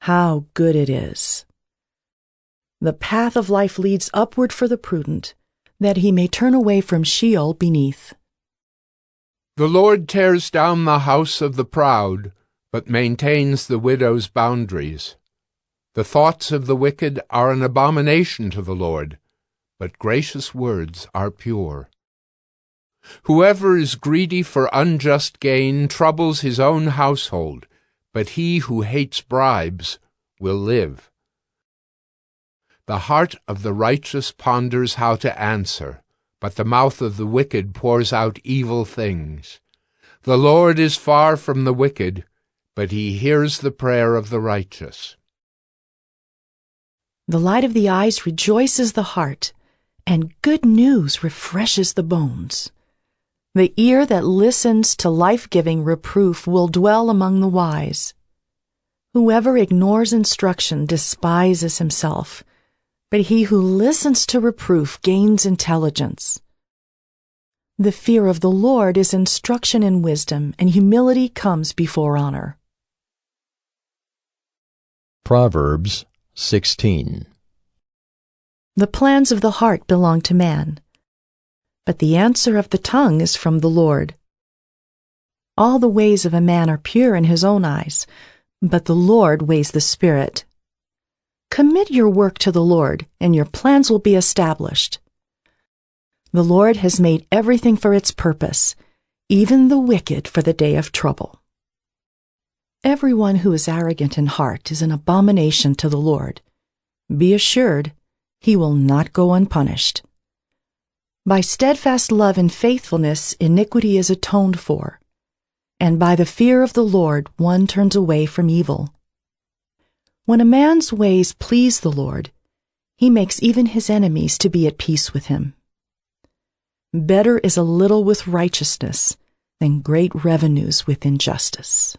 how good it is. The path of life leads upward for the prudent, that he may turn away from Sheol beneath. The Lord tears down the house of the proud, but maintains the widow's boundaries. The thoughts of the wicked are an abomination to the Lord, but gracious words are pure. Whoever is greedy for unjust gain troubles his own household, but he who hates bribes will live. The heart of the righteous ponders how to answer, but the mouth of the wicked pours out evil things. The Lord is far from the wicked, but he hears the prayer of the righteous. The light of the eyes rejoices the heart, and good news refreshes the bones. The ear that listens to life-giving reproof will dwell among the wise. Whoever ignores instruction despises himself, but he who listens to reproof gains intelligence. The fear of the Lord is instruction in wisdom, and humility comes before honor. Proverbs 16. The plans of the heart belong to man, but the answer of the tongue is from the Lord. All the ways of a man are pure in his own eyes, but the Lord weighs the spirit. Commit your work to the Lord, and your plans will be established. The Lord has made everything for its purpose, even the wicked for the day of trouble. Everyone who is arrogant in heart is an abomination to the Lord. Be assured, he will not go unpunished. By steadfast love and faithfulness, iniquity is atoned for, and by the fear of the Lord one turns away from evil. When a man's ways please the Lord, he makes even his enemies to be at peace with him. Better is a little with righteousness than great revenues with injustice.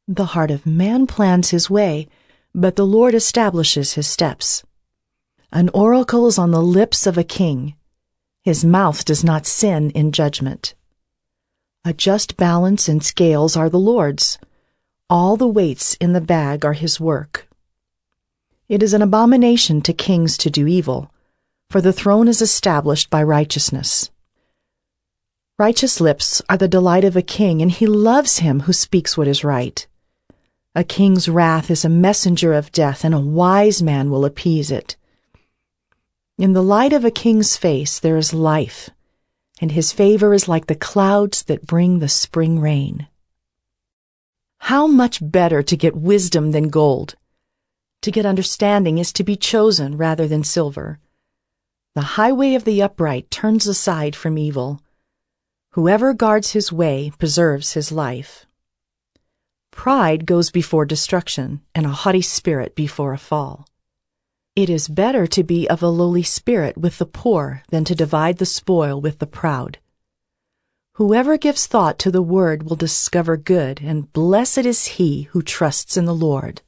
The heart of man plans his way, but the Lord establishes his steps. An oracle is on the lips of a king. His mouth does not sin in judgment. A just balance and scales are the Lord's. All the weights in the bag are his work. It is an abomination to kings to do evil, for the throne is established by righteousness. Righteous lips are the delight of a king, and he loves him who speaks what is right. A king's wrath is a messenger of death, and a wise man will appease it. In the light of a king's face there is life, and his favor is like the clouds that bring the spring rain. How much better to get wisdom than gold! To get understanding is to be chosen rather than silver. The highway of the upright turns aside from evil. Whoever guards his way preserves his life. Pride goes before destruction, and a haughty spirit before a fall. It is better to be of a lowly spirit with the poor than to divide the spoil with the proud. Whoever gives thought to the word will discover good, and blessed is he who trusts in the Lord.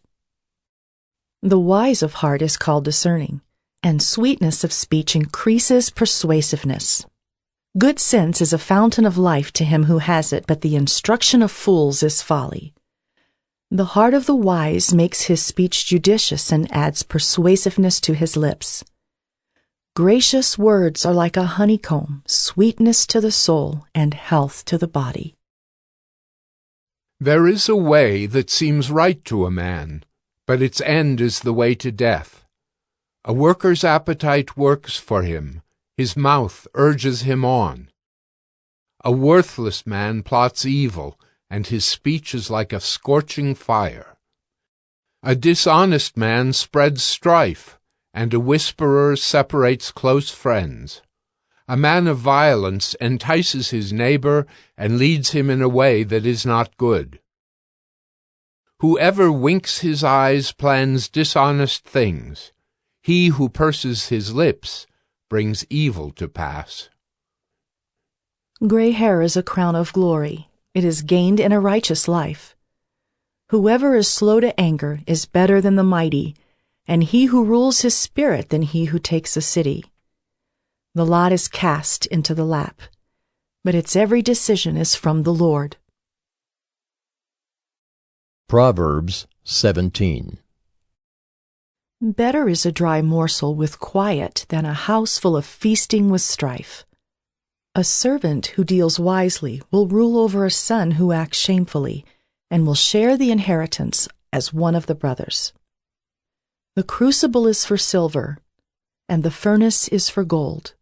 The wise of heart is called discerning, and sweetness of speech increases persuasiveness. Good sense is a fountain of life to him who has it, but the instruction of fools is folly. The heart of the wise makes his speech judicious and adds persuasiveness to his lips. Gracious words are like a honeycomb, sweetness to the soul and health to the body. There is a way that seems right to a man, but its end is the way to death. A worker's appetite works for him, his mouth urges him on. A worthless man plots evil, and his speech is like a scorching fire. A dishonest man spreads strife, and a whisperer separates close friends. A man of violence entices his neighbor and leads him in a way that is not good. Whoever winks his eyes plans dishonest things. He who purses his lips brings evil to pass. Gray hair is a crown of glory. It is gained in a righteous life. Whoever is slow to anger is better than the mighty, and he who rules his spirit than he who takes a city. The lot is cast into the lap, but its every decision is from the Lord. Proverbs 17. Better is a dry morsel with quiet than a house full of feasting with strife. A servant who deals wisely will rule over a son who acts shamefully, and will share the inheritance as one of the brothers. The crucible is for silver, and the furnace is for gold,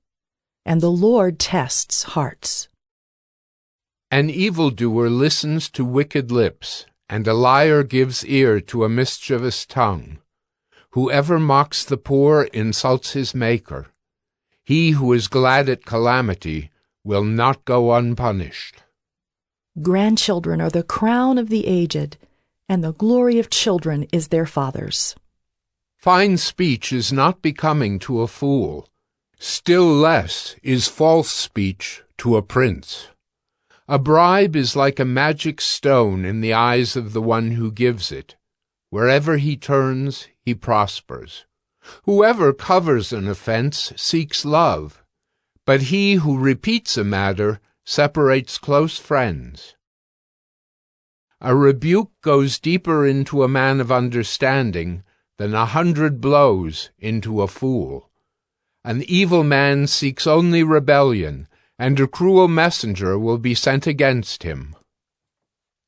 and the Lord tests hearts. An evildoer listens to wicked lips, and a liar gives ear to a mischievous tongue. Whoever mocks the poor insults his Maker. He who is glad at calamity will not go unpunished. Grandchildren are the crown of the aged, and the glory of children is their fathers. Fine speech is not becoming to a fool. Still less is false speech to a prince. A bribe is like a magic stone in the eyes of the one who gives it. Wherever he turns, he prospers. Whoever covers an offense seeks love, but he who repeats a matter separates close friends. A rebuke goes deeper into a man of understanding than 100 blows into a fool. An evil man seeks only rebellion, and a cruel messenger will be sent against him.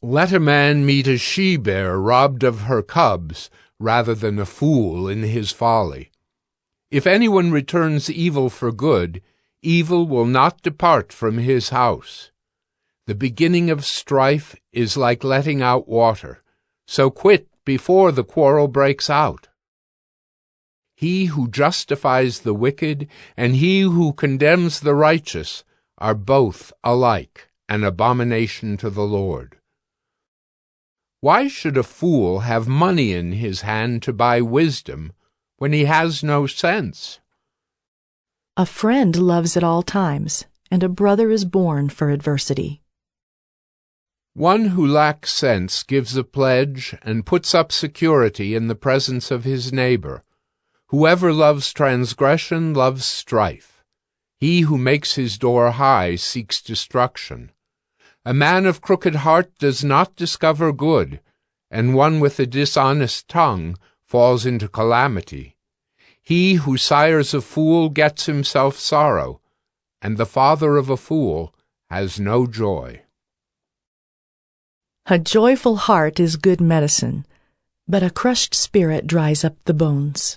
Let a man meet a she-bear robbed of her cubs, rather than a fool in his folly. If anyone returns evil for good, evil will not depart from his house. The beginning of strife is like letting out water, so quit before the quarrel breaks out. He who justifies the wicked and he who condemns the righteous are both alike an abomination to the Lord. Why should a fool have money in his hand to buy wisdom when he has no sense? A friend loves at all times, and a brother is born for adversity. One who lacks sense gives a pledge and puts up security in the presence of his neighbor. Whoever loves transgression loves strife. He who makes his door high seeks destruction. A man of crooked heart does not discover good, and one with a dishonest tongue falls into calamity. He who sires a fool gets himself sorrow, and the father of a fool has no joy. A joyful heart is good medicine, but a crushed spirit dries up the bones.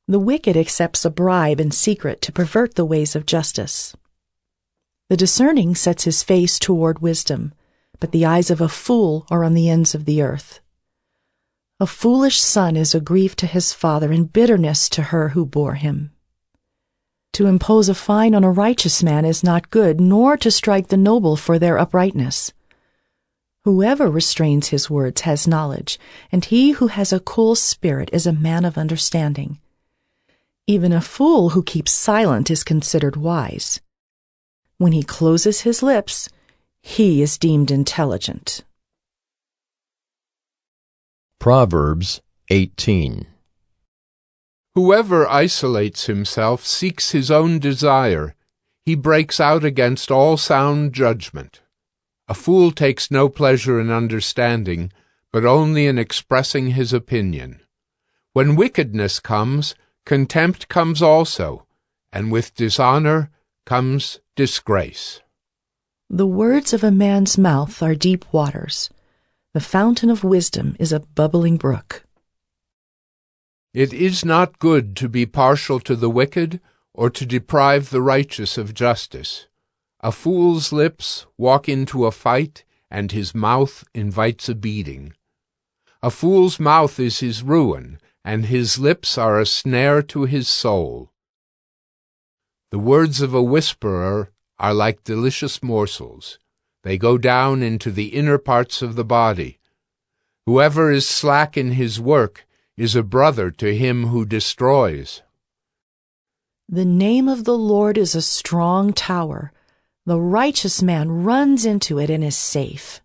The wicked accepts a bribe in secret to pervert the ways of justice. The discerning sets his face toward wisdom, but the eyes of a fool are on the ends of the earth. A foolish son is a grief to his father and bitterness to her who bore him. To impose a fine on a righteous man is not good, nor to strike the noble for their uprightness. Whoever restrains his words has knowledge, and he who has a cool spirit is a man of understanding. Even a fool who keeps silent is considered wise. When he closes his lips, he is deemed intelligent. Proverbs 18. Whoever isolates himself seeks his own desire. He breaks out against all sound judgment. A fool takes no pleasure in understanding, but only in expressing his opinion. When wickedness comes, contempt comes also, and with dishonor comes disgrace. The words of a man's mouth are deep waters. The fountain of wisdom is a bubbling brook. It is not good to be partial to the wicked, or to deprive the righteous of justice. A fool's lips walk into a fight, and his mouth invites a beating. A fool's mouth is his ruin, and his lips are a snare to his soul. The words of a whisperer are like delicious morsels. They go down into the inner parts of the body. Whoever is slack in his work is a brother to him who destroys. The name of the Lord is a strong tower. The righteous man runs into it and is safe.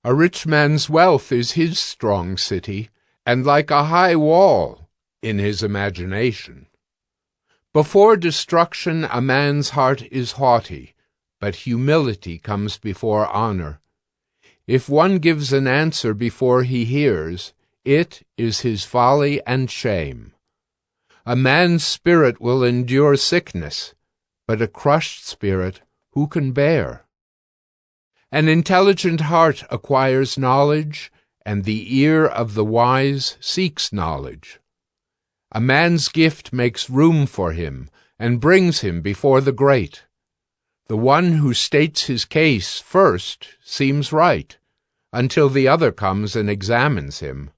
A rich man's wealth is his strong city, and like a high wall in his imagination. Before destruction a man's heart is haughty, but humility comes before honor. If one gives an answer before he hears, it is his folly and shame. A man's spirit will endure sickness, but a crushed spirit who can bear? An intelligent heart acquires knowledge, and the ear of the wise seeks knowledge. A man's gift makes room for him and brings him before the great. The one who states his case first seems right, until the other comes and examines him.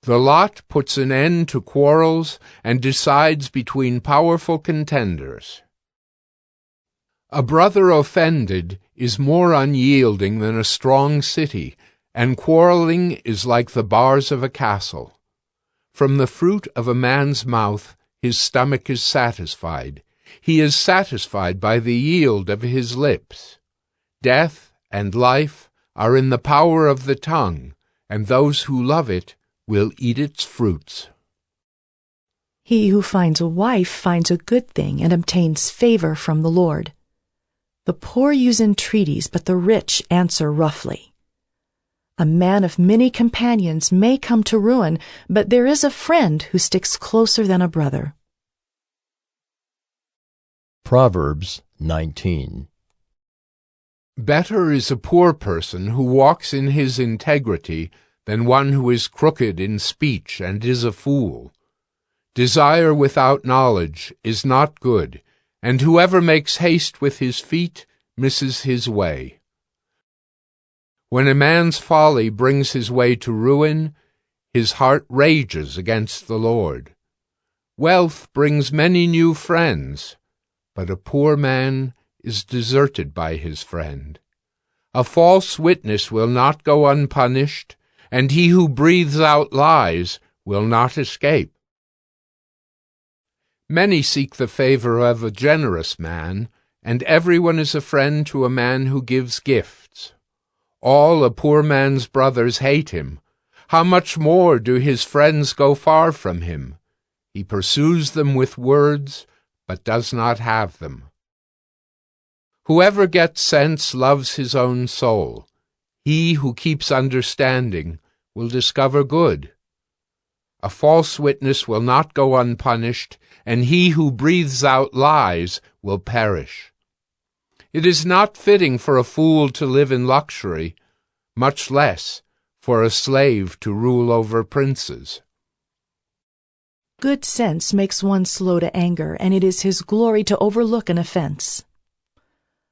The lot puts an end to quarrels and decides between powerful contenders. A brother offended is more unyielding than a strong city, and quarreling is like the bars of a castle. From the fruit of a man's mouth his stomach is satisfied. He is satisfied by the yield of his lips. Death and life are in the power of the tongue, and those who love it will eat its fruits. He who finds a wife finds a good thing and obtains favor from the Lord. The poor use entreaties, but the rich answer roughly. A man of many companions may come to ruin, but there is a friend who sticks closer than a brother. Proverbs 19. Better is a poor person who walks in his integrity than one who is crooked in speech and is a fool. Desire without knowledge is not good, and whoever makes haste with his feet misses his way. When a man's folly brings his way to ruin, his heart rages against the Lord. Wealth brings many new friends, but a poor man is deserted by his friend. A false witness will not go unpunished, and he who breathes out lies will not escape. Many seek the favor of a generous man, and everyone is a friend to a man who gives gifts. All a poor man's brothers hate him. How much more do his friends go far from him? He pursues them with words, but does not have them. Whoever gets sense loves his own soul. He who keeps understanding will discover good. A false witness will not go unpunished, and he who breathes out lies will perish. It is not fitting for a fool to live in luxury, much less for a slave to rule over princes. Good sense makes one slow to anger, and it is his glory to overlook an offense.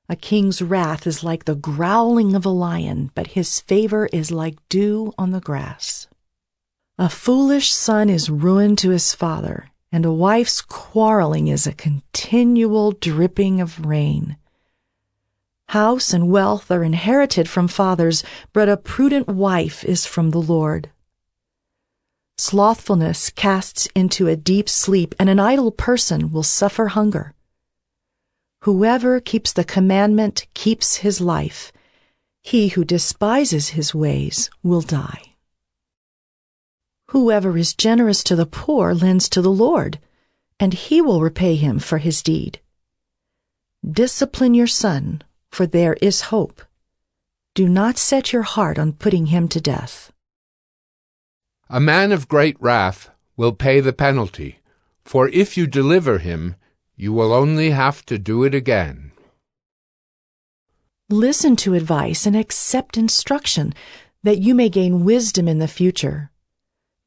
A king's wrath is like the growling of a lion, but his favor is like dew on the grass. A foolish son is ruin to his father, and a wife's quarreling is a continual dripping of rain. House and wealth are inherited from fathers, but a prudent wife is from the Lord. Slothfulness casts into a deep sleep, and an idle person will suffer hunger. Whoever keeps the commandment keeps his life. He who despises his ways will die. Whoever is generous to the poor lends to the Lord, and he will repay him for his deed. Discipline your son, for there is hope. Do not set your heart on putting him to death. A man of great wrath will pay the penalty, for if you deliver him, you will only have to do it again. Listen to advice and accept instruction, that you may gain wisdom in the future.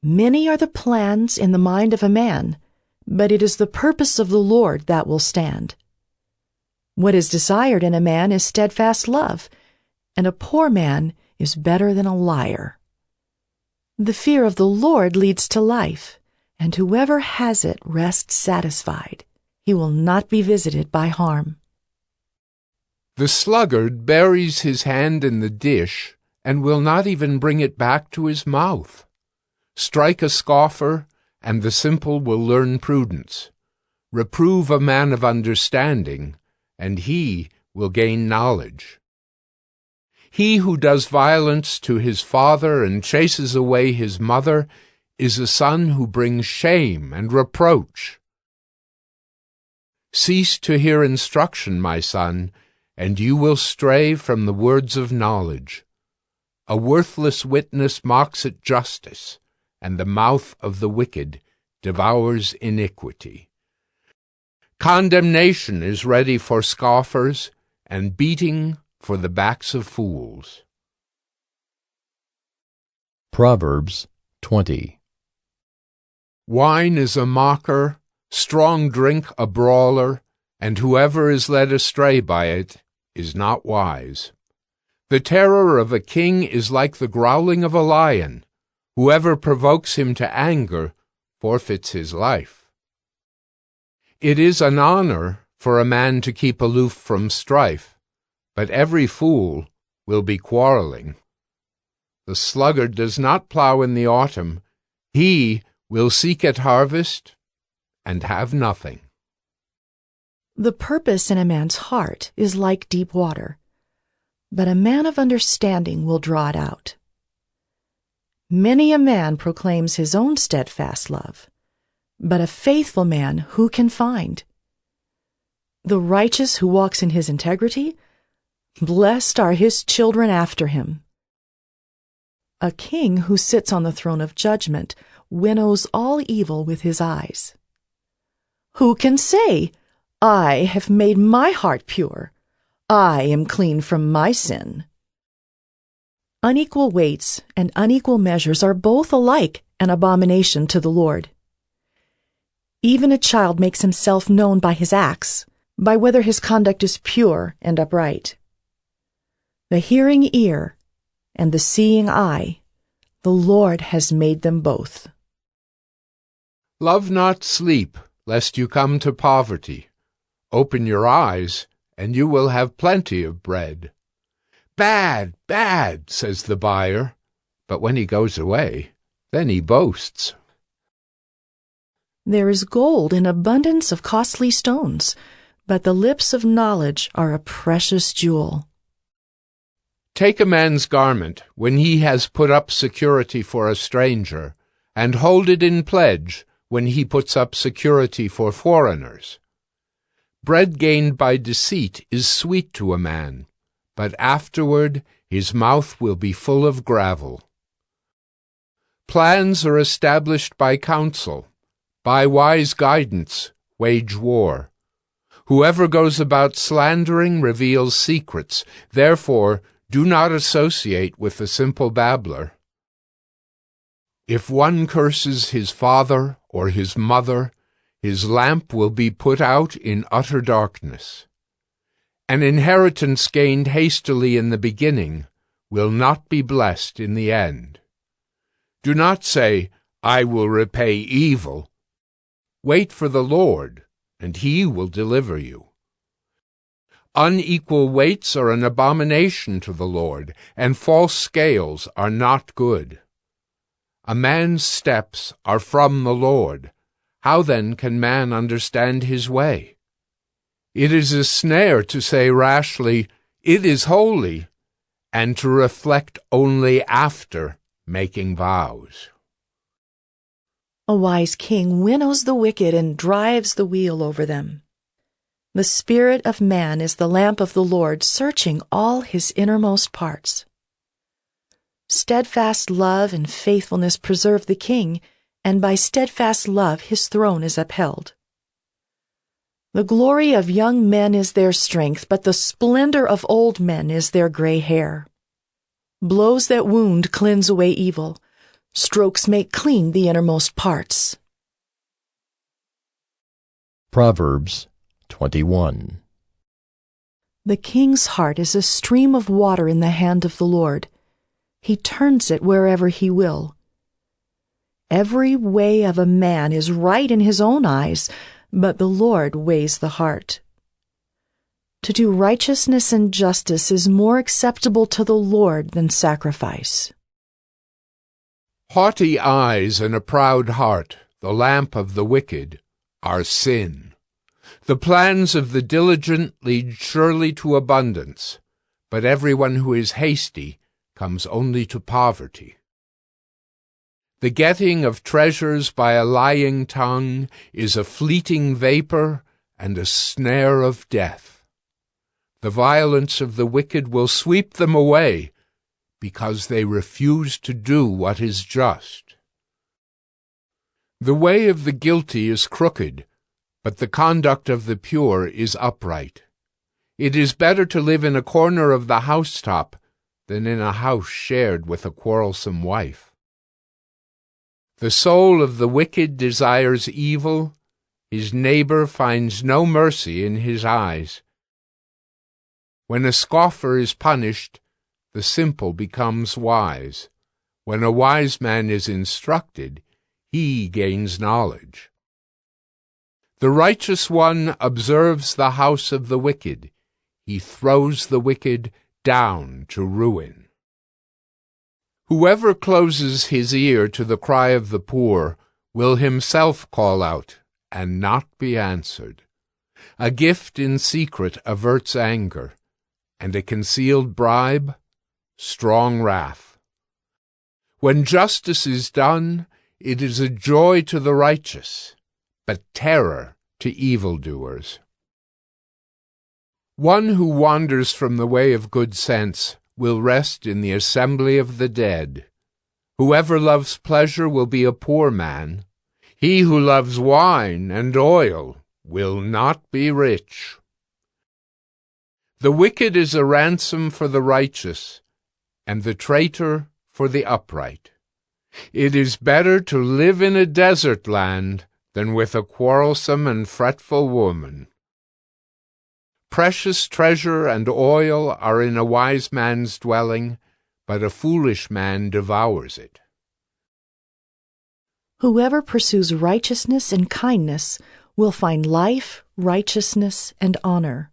Many are the plans in the mind of a man, but it is the purpose of the Lord that will stand. What is desired in a man is steadfast love, and a poor man is better than a liar. The fear of the Lord leads to life, and whoever has it rests satisfied. He will not be visited by harm. The sluggard buries his hand in the dish and will not even bring it back to his mouth. Strike a scoffer, and the simple will learn prudence. Reprove a man of understanding, and he will gain knowledge. He who does violence to his father and chases away his mother is a son who brings shame and reproach. Cease to hear instruction, my son, and you will stray from the words of knowledge. A worthless witness mocks at justice, and the mouth of the wicked devours iniquity. Condemnation is ready for scoffers, and beating for the backs of fools. Proverbs 20. Wine is a mocker, strong drink a brawler, and whoever is led astray by it is not wise. The terror of a king is like the growling of a lion. Whoever provokes him to anger forfeits his life. It is an honor for a man to keep aloof from strife, but every fool will be quarreling. The sluggard does not plow in the autumn. He will seek at harvest and have nothing. The purpose in a man's heart is like deep water, but a man of understanding will draw it out. Many a man proclaims his own steadfast love, but a faithful man who can find? The righteous who walks in his integrity, blessed are his children after him. A king who sits on the throne of judgment winnows all evil with his eyes. Who can say, I have made my heart pure, I am clean from my sin? Unequal weights and unequal measures are both alike an abomination to the Lord. Even a child makes himself known by his acts, by whether his conduct is pure and upright. The hearing ear and the seeing eye, the Lord has made them both. Love not sleep, lest you come to poverty. Open your eyes, and you will have plenty of bread. Bad, bad, says the buyer, but when he goes away, then he boasts. There is gold in abundance of costly stones, but the lips of knowledge are a precious jewel. Take a man's garment when he has put up security for a stranger, and hold it in pledge when he puts up security for foreigners. Bread gained by deceit is sweet to a man, but afterward his mouth will be full of gravel. Plans are established by counsel. By wise guidance, wage war. Whoever goes about slandering reveals secrets. Therefore, do not associate with the simple babbler. If one curses his father or his mother, his lamp will be put out in utter darkness. An inheritance gained hastily in the beginning will not be blessed in the end. Do not say, "I will repay evil." Wait for the Lord, and he will deliver you. Unequal weights are an abomination to the Lord, and false scales are not good. A man's steps are from the Lord. How then can man understand his way? It is a snare to say rashly, "It is holy," and to reflect only after making vows. A wise king winnows the wicked and drives the wheel over them. The spirit of man is the lamp of the Lord, searching all his innermost parts. Steadfast love and faithfulness preserve the king, and by steadfast love his throne is upheld. The glory of young men is their strength, but the splendor of old men is their gray hair. Blows that wound cleanse away evil. Strokes make clean the innermost parts. Proverbs 21. The king's heart is a stream of water in the hand of the Lord. He turns it wherever he will. Every way of a man is right in his own eyes, but the Lord weighs the heart. To do righteousness and justice is more acceptable to the Lord than sacrifice. Haughty eyes and a proud heart, the lamp of the wicked, are sin. The plans of the diligent lead surely to abundance, but everyone who is hasty comes only to poverty. The getting of treasures by a lying tongue is a fleeting vapor and a snare of death. The violence of the wicked will sweep them away, because they refuse to do what is just. The way of the guilty is crooked, but the conduct of the pure is upright. It is better to live in a corner of the housetop than in a house shared with a quarrelsome wife. The soul of the wicked desires evil. His neighbor finds no mercy in his eyes. When a scoffer is punished, the simple becomes wise. When a wise man is instructed, he gains knowledge. The righteous one observes the house of the wicked. He throws the wicked down to ruin. Whoever closes his ear to the cry of the poor will himself call out and not be answered. A gift in secret averts anger, and a concealed bribe, strong wrath. When justice is done, it is a joy to the righteous, but terror to evildoers. One who wanders from the way of good sense will rest in the assembly of the dead. Whoever loves pleasure will be a poor man. He who loves wine and oil will not be rich. The wicked is a ransom for the righteous, and the traitor for the upright. It is better to live in a desert land than with a quarrelsome and fretful woman. Precious treasure and oil are in a wise man's dwelling, but a foolish man devours it. Whoever pursues righteousness and kindness will find life, righteousness, and honor.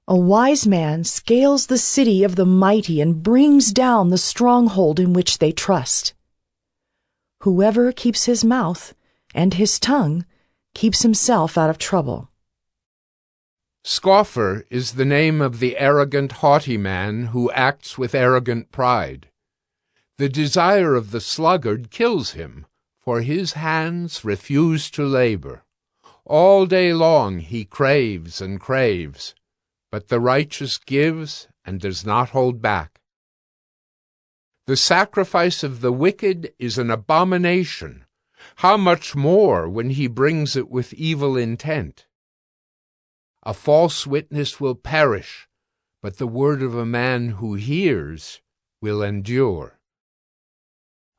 A wise man scales the city of the mighty and brings down the stronghold in which they trust. Whoever keeps his mouth and his tongue keeps himself out of trouble. Scoffer is the name of the arrogant, haughty man who acts with arrogant pride. The desire of the sluggard kills him, for his hands refuse to labor. All day long he craves and craves, but the righteous gives and does not hold back. The sacrifice of the wicked is an abomination. How much more when he brings it with evil intent? A false witness will perish, but the word of a man who hears will endure.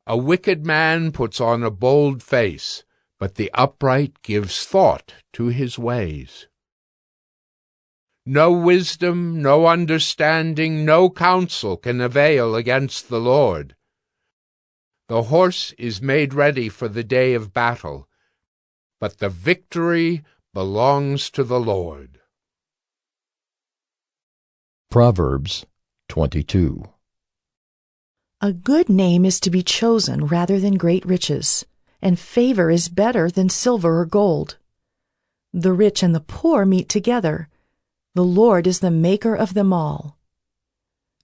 A wicked man puts on a bold face, but the upright gives thought to his ways. No wisdom, no understanding, no counsel can avail against the Lord. The horse is made ready for the day of battle, but the victory belongs to the Lord. Proverbs 22. A good name is to be chosen rather than great riches, and favor is better than silver or gold. The rich and the poor meet together. The Lord is the maker of them all.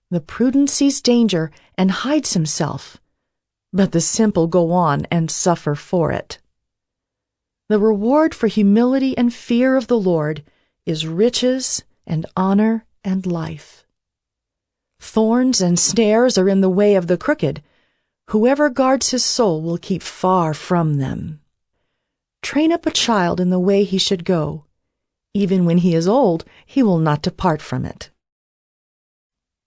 The prudent sees danger and hides himself, but the simple go on and suffer for it. The reward for humility and fear of the Lord is riches and honor and life. Thorns and snares are in the way of the crooked. Whoever guards his soul will keep far from them. Train up a child in the way he should go. Even when he is old, he will not depart from it.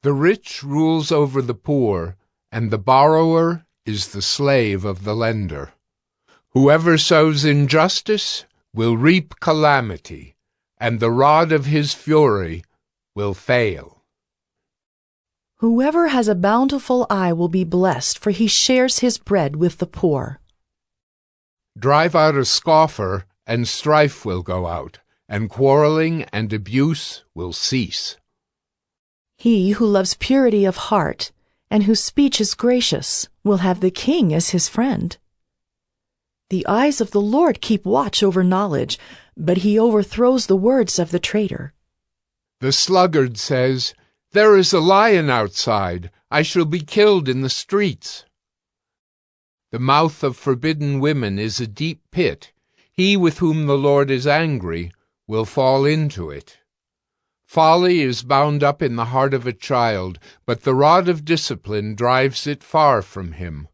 The rich rules over the poor, and the borrower is the slave of the lender. Whoever sows injustice will reap calamity, and the rod of his fury will fail. Whoever has a bountiful eye will be blessed, for he shares his bread with the poor. Drive out a scoffer, and strife will go out, and quarreling and abuse will cease. He who loves purity of heart, and whose speech is gracious, will have the king as his friend. The eyes of the Lord keep watch over knowledge, but he overthrows the words of the traitor. The sluggard says, "There is a lion outside. I shall be killed in the streets." The mouth of forbidden women is a deep pit. He with whom the Lord is angry will fall into it. Folly is bound up in the heart of a child, but the rod of discipline drives it far from him.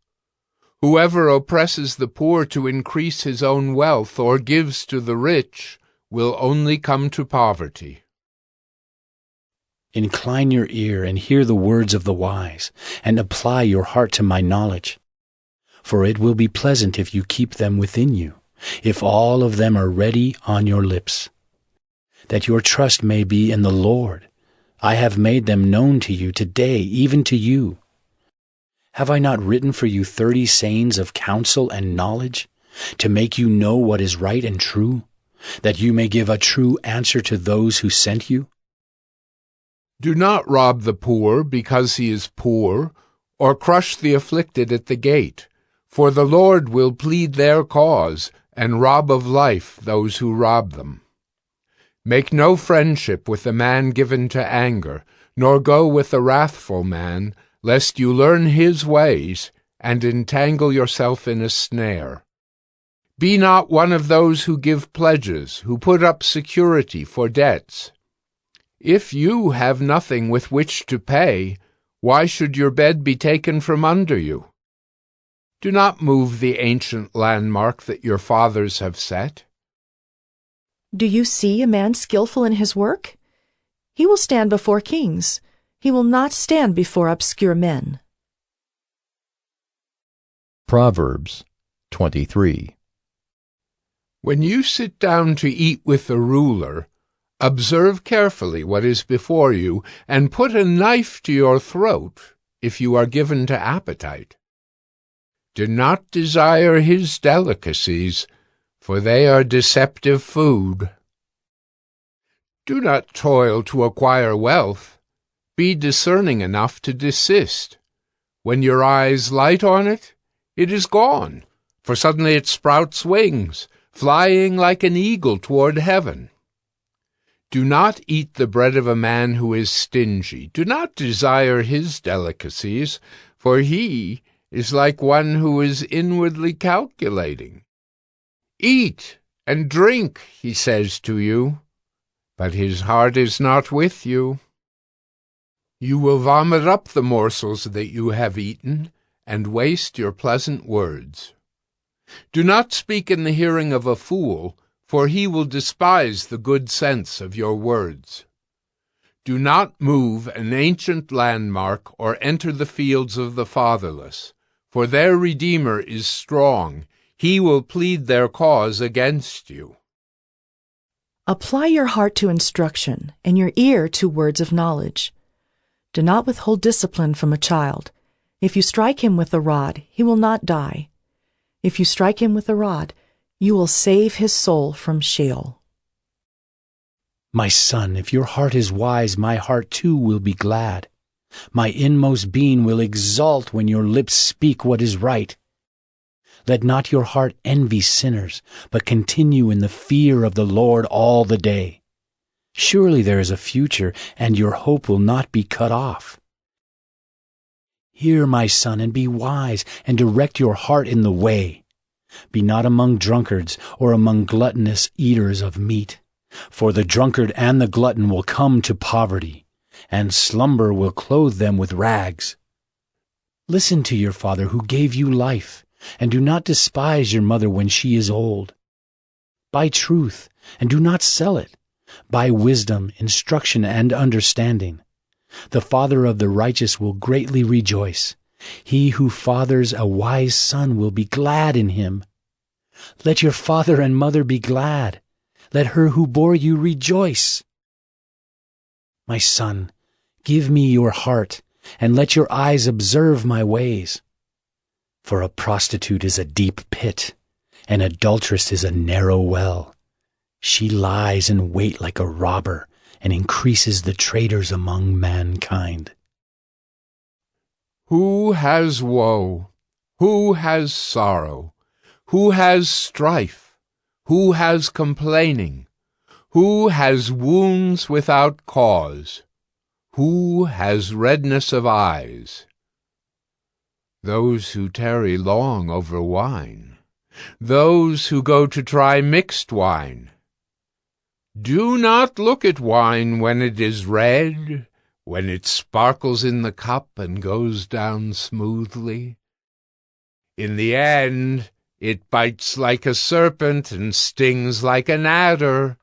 Whoever oppresses the poor to increase his own wealth or gives to the rich will only come to poverty. Incline your ear and hear the words of the wise, and apply your heart to my knowledge. For it will be pleasant if you keep them within you, if all of them are ready on your lips. That your trust may be in the Lord. I have made them known to you today, even to you. Have I not written for you 30 sayings of counsel and knowledge, to make you know what is right and true, that you may give a true answer to those who sent you? Do not rob the poor because he is poor, or crush the afflicted at the gate, for the Lord will plead their cause and rob of life those who rob them. Make no friendship with a man given to anger, nor go with a wrathful man, lest you learn his ways and entangle yourself in a snare. Be not one of those who give pledges, who put up security for debts. If you have nothing with which to pay, why should your bed be taken from under you? Do not move the ancient landmark that your fathers have set. Do you see a man skillful in his work? He will stand before kings. He will not stand before obscure men. Proverbs 23. When you sit down to eat with a ruler, observe carefully what is before you, and put a knife to your throat if you are given to appetite. Do not desire his delicacies, for they are deceptive food. Do not toil to acquire wealth. Be discerning enough to desist. When your eyes light on it, it is gone, for suddenly it sprouts wings, flying like an eagle toward heaven. Do not eat the bread of a man who is stingy. Do not desire his delicacies, for he is like one who is inwardly calculating. Eat and drink, he says to you, but his heart is not with you. You will vomit up the morsels that you have eaten, and waste your pleasant words. Do not speak in the hearing of a fool, for he will despise the good sense of your words. Do not move an ancient landmark or enter the fields of the fatherless, for their Redeemer is strong. He will plead their cause against you. Apply your heart to instruction and your ear to words of knowledge. Do not withhold discipline from a child. If you strike him with a rod, he will not die. If you strike him with a rod, you will save his soul from Sheol. My son, if your heart is wise, my heart too will be glad. My inmost being will exult when your lips speak what is right. Let not your heart envy sinners, but continue in the fear of the Lord all the day. Surely there is a future, and your hope will not be cut off. Hear, my son, and be wise, and direct your heart in the way. Be not among drunkards, or among gluttonous eaters of meat. For the drunkard and the glutton will come to poverty, and slumber will clothe them with rags. Listen to your father who gave you life, and do not despise your mother when she is old. Buy truth, and do not sell it. Buy wisdom, instruction, and understanding. The father of the righteous will greatly rejoice. He who fathers a wise son will be glad in him. Let your father and mother be glad. Let her who bore you rejoice. My son, give me your heart, and let your eyes observe my ways. For a prostitute is a deep pit, an adulteress is a narrow well. She lies in wait like a robber, and increases the traitors among mankind. Who has woe? Who has sorrow? Who has strife? Who has complaining? Who has wounds without cause? Who has redness of eyes? Those who tarry long over wine, those who go to try mixed wine. Do not look at wine when it is red, when it sparkles in the cup and goes down smoothly. In the end, it bites like a serpent and stings like an adder.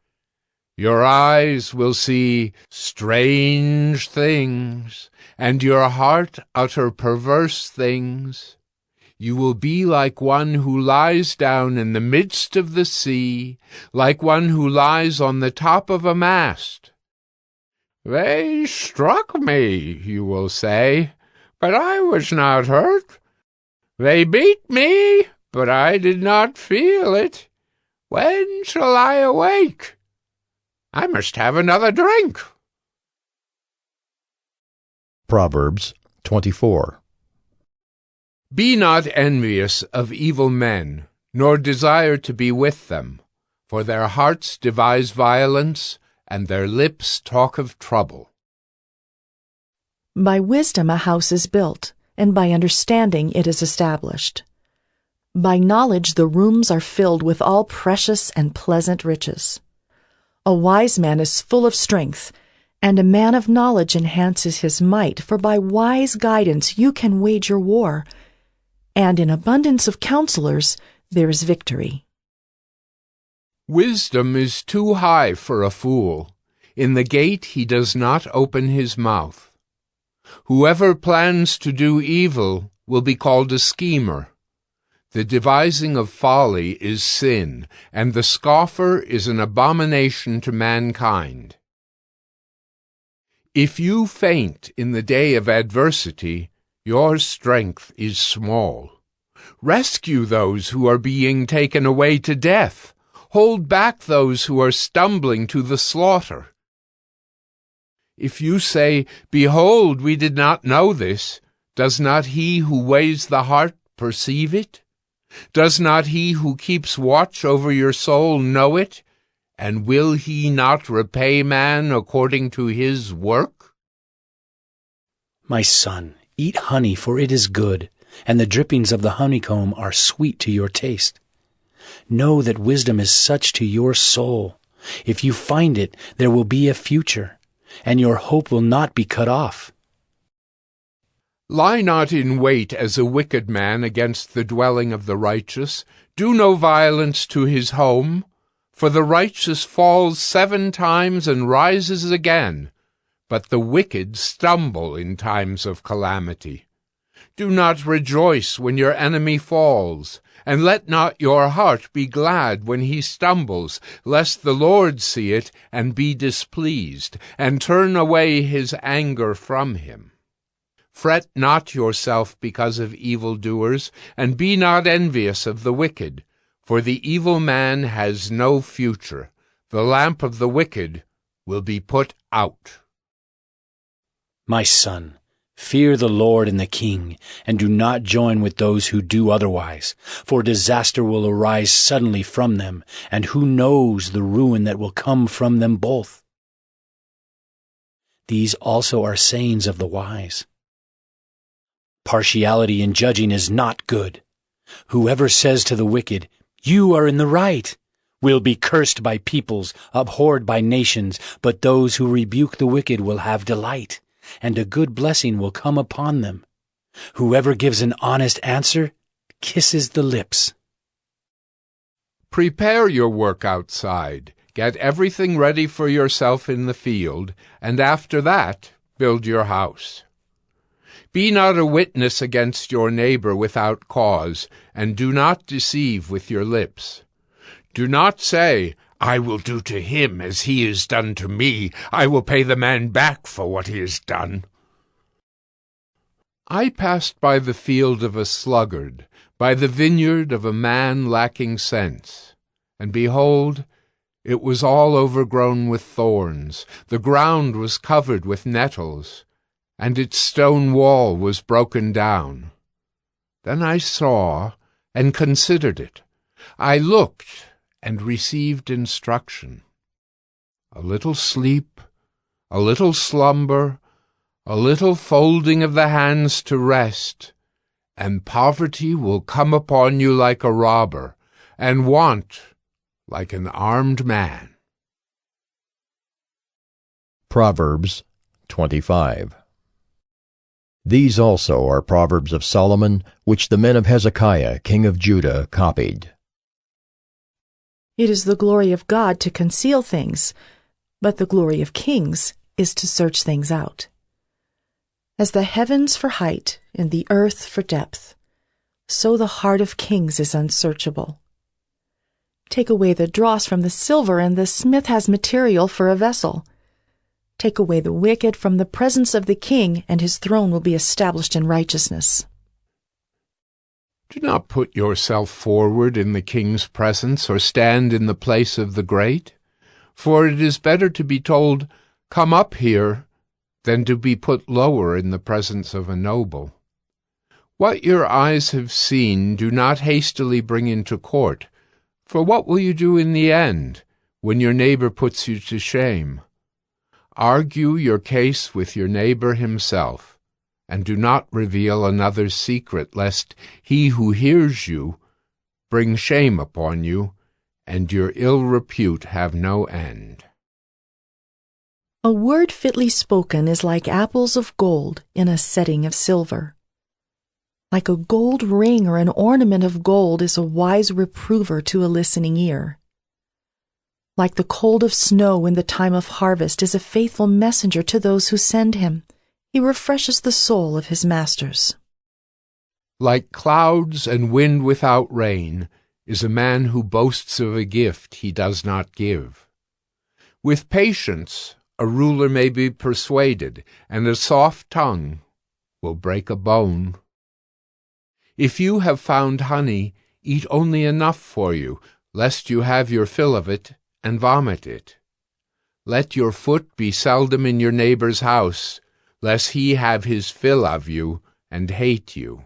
Your eyes will see strange things, and your heart utter perverse things. You will be like one who lies down in the midst of the sea, like one who lies on the top of a mast. They struck me, you will say, but I was not hurt. They beat me, but I did not feel it. When shall I awake? I must have another drink. Proverbs 24. Be not envious of evil men, nor desire to be with them, for their hearts devise violence, and their lips talk of trouble. By wisdom a house is built, and by understanding it is established. By knowledge the rooms are filled with all precious and pleasant riches. A wise man is full of strength, and a man of knowledge enhances his might, for by wise guidance you can wage your war, and in abundance of counselors there is victory. Wisdom is too high for a fool. In the gate he does not open his mouth. Whoever plans to do evil will be called a schemer. The devising of folly is sin, and the scoffer is an abomination to mankind. If you faint in the day of adversity, your strength is small. Rescue those who are being taken away to death. Hold back those who are stumbling to the slaughter. If you say, "Behold, we did not know this," does not he who weighs the heart perceive it? Does not he who keeps watch over your soul know it? And will he not repay man according to his work? My son, eat honey, for it is good, and the drippings of the honeycomb are sweet to your taste. Know that wisdom is such to your soul. If you find it, there will be a future, and your hope will not be cut off. Lie not in wait as a wicked man against the dwelling of the righteous. Do no violence to his home. For the righteous falls 7 times and rises again, but the wicked stumble in times of calamity. Do not rejoice when your enemy falls, and let not your heart be glad when he stumbles, lest the Lord see it and be displeased, and turn away his anger from him. Fret not yourself because of evildoers, and be not envious of the wicked, for the evil man has no future. The lamp of the wicked will be put out. My son, fear the Lord and the king, and do not join with those who do otherwise, for disaster will arise suddenly from them, and who knows the ruin that will come from them both. These also are sayings of the wise. Partiality in judging is not good. Whoever says to the wicked, "You are in the right," will be cursed by peoples, abhorred by nations, but those who rebuke the wicked will have delight, and a good blessing will come upon them. Whoever gives an honest answer kisses the lips. Prepare your work outside. Get everything ready for yourself in the field, and after that, build your house. Be not a witness against your neighbor without cause, and do not deceive with your lips. Do not say, "I will do to him as he has done to me. I will pay the man back for what he has done." I passed by the field of a sluggard, by the vineyard of a man lacking sense, and behold, it was all overgrown with thorns. The ground was covered with nettles, and its stone wall was broken down. Then I saw and considered it. I looked and received instruction. A little sleep, a little slumber, a little folding of the hands to rest, and poverty will come upon you like a robber, and want like an armed man. Proverbs 25. These also are Proverbs of Solomon, which the men of Hezekiah, king of Judah, copied. It is the glory of God to conceal things, but the glory of kings is to search things out. As the heavens for height and the earth for depth, so the heart of kings is unsearchable. Take away the dross from the silver, and the smith has material for a vessel. Take away the wicked from the presence of the king, and his throne will be established in righteousness. Do not put yourself forward in the king's presence, or stand in the place of the great, for it is better to be told, "Come up here," than to be put lower in the presence of a noble. What your eyes have seen do not hastily bring into court, for what will you do in the end, when your neighbor puts you to shame? Argue your case with your neighbor himself, and do not reveal another's secret, lest he who hears you bring shame upon you, and your ill repute have no end. A word fitly spoken is like apples of gold in a setting of silver. Like a gold ring or an ornament of gold is a wise reprover to a listening ear. Like the cold of snow in the time of harvest is a faithful messenger to those who send him. He refreshes the soul of his masters. Like clouds and wind without rain is a man who boasts of a gift he does not give. With patience a ruler may be persuaded, and a soft tongue will break a bone. If you have found honey, eat only enough for you, lest you have your fill of it and vomit it. Let your foot be seldom in your neighbor's house, lest he have his fill of you and hate you.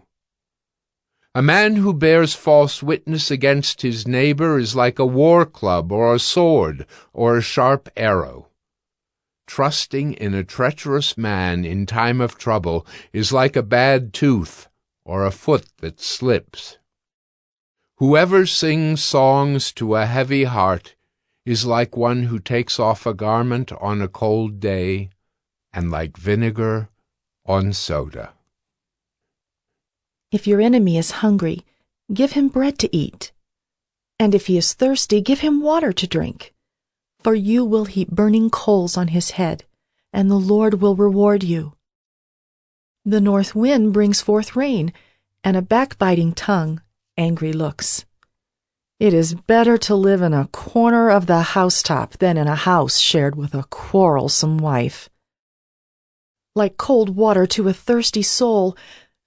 A man who bears false witness against his neighbor is like a war club or a sword or a sharp arrow. Trusting in a treacherous man in time of trouble is like a bad tooth or a foot that slips. Whoever sings songs to a heavy heart is like one who takes off a garment on a cold day, and like vinegar on soda. If your enemy is hungry, give him bread to eat. And if he is thirsty, give him water to drink. For you will heap burning coals on his head, and the Lord will reward you. The north wind brings forth rain, and a backbiting tongue, angry looks. It is better to live in a corner of the housetop than in a house shared with a quarrelsome wife. Like cold water to a thirsty soul,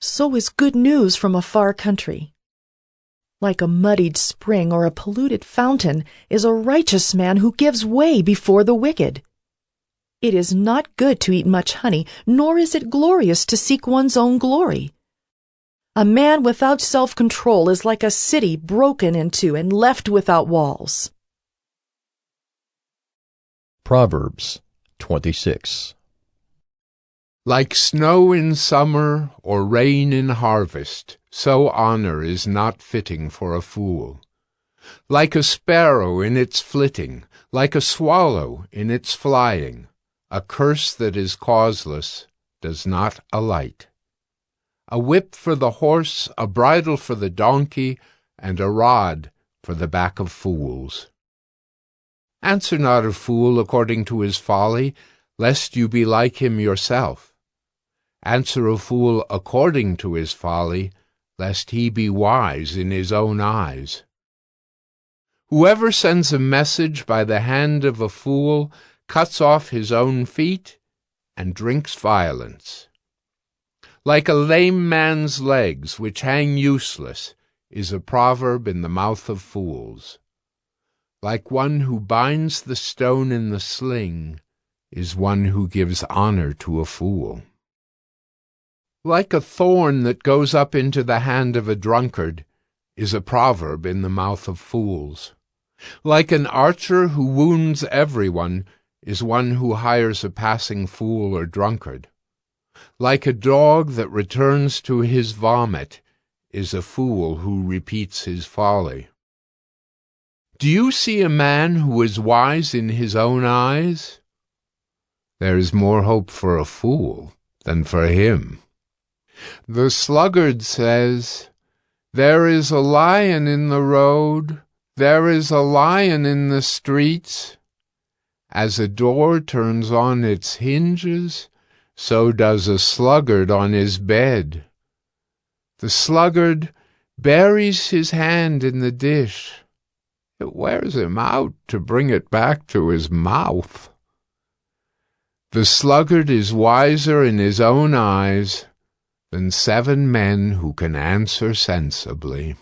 so is good news from a far country. Like a muddied spring or a polluted fountain is a righteous man who gives way before the wicked. It is not good to eat much honey, nor is it glorious to seek one's own glory. A man without self-control is like a city broken into and left without walls. Proverbs 26. Like snow in summer or rain in harvest, so honor is not fitting for a fool. Like a sparrow in its flitting, like a swallow in its flying, a curse that is causeless does not alight. A whip for the horse, a bridle for the donkey, and a rod for the back of fools. Answer not a fool according to his folly, lest you be like him yourself. Answer a fool according to his folly, lest he be wise in his own eyes. Whoever sends a message by the hand of a fool cuts off his own feet and drinks violence. Like a lame man's legs, which hang useless, is a proverb in the mouth of fools. Like one who binds the stone in the sling is one who gives honor to a fool. Like a thorn that goes up into the hand of a drunkard is a proverb in the mouth of fools. Like an archer who wounds everyone is one who hires a passing fool or drunkard. Like a dog that returns to his vomit is a fool who repeats his folly. Do you see a man who is wise in his own eyes? There is more hope for a fool than for him. The sluggard says, "There is a lion in the road, there is a lion in the streets." As a door turns on its hinges, so does a sluggard on his bed. The sluggard buries his hand in the dish. It wears him out to bring it back to his mouth. The sluggard is wiser in his own eyes than 7 men who can answer sensibly.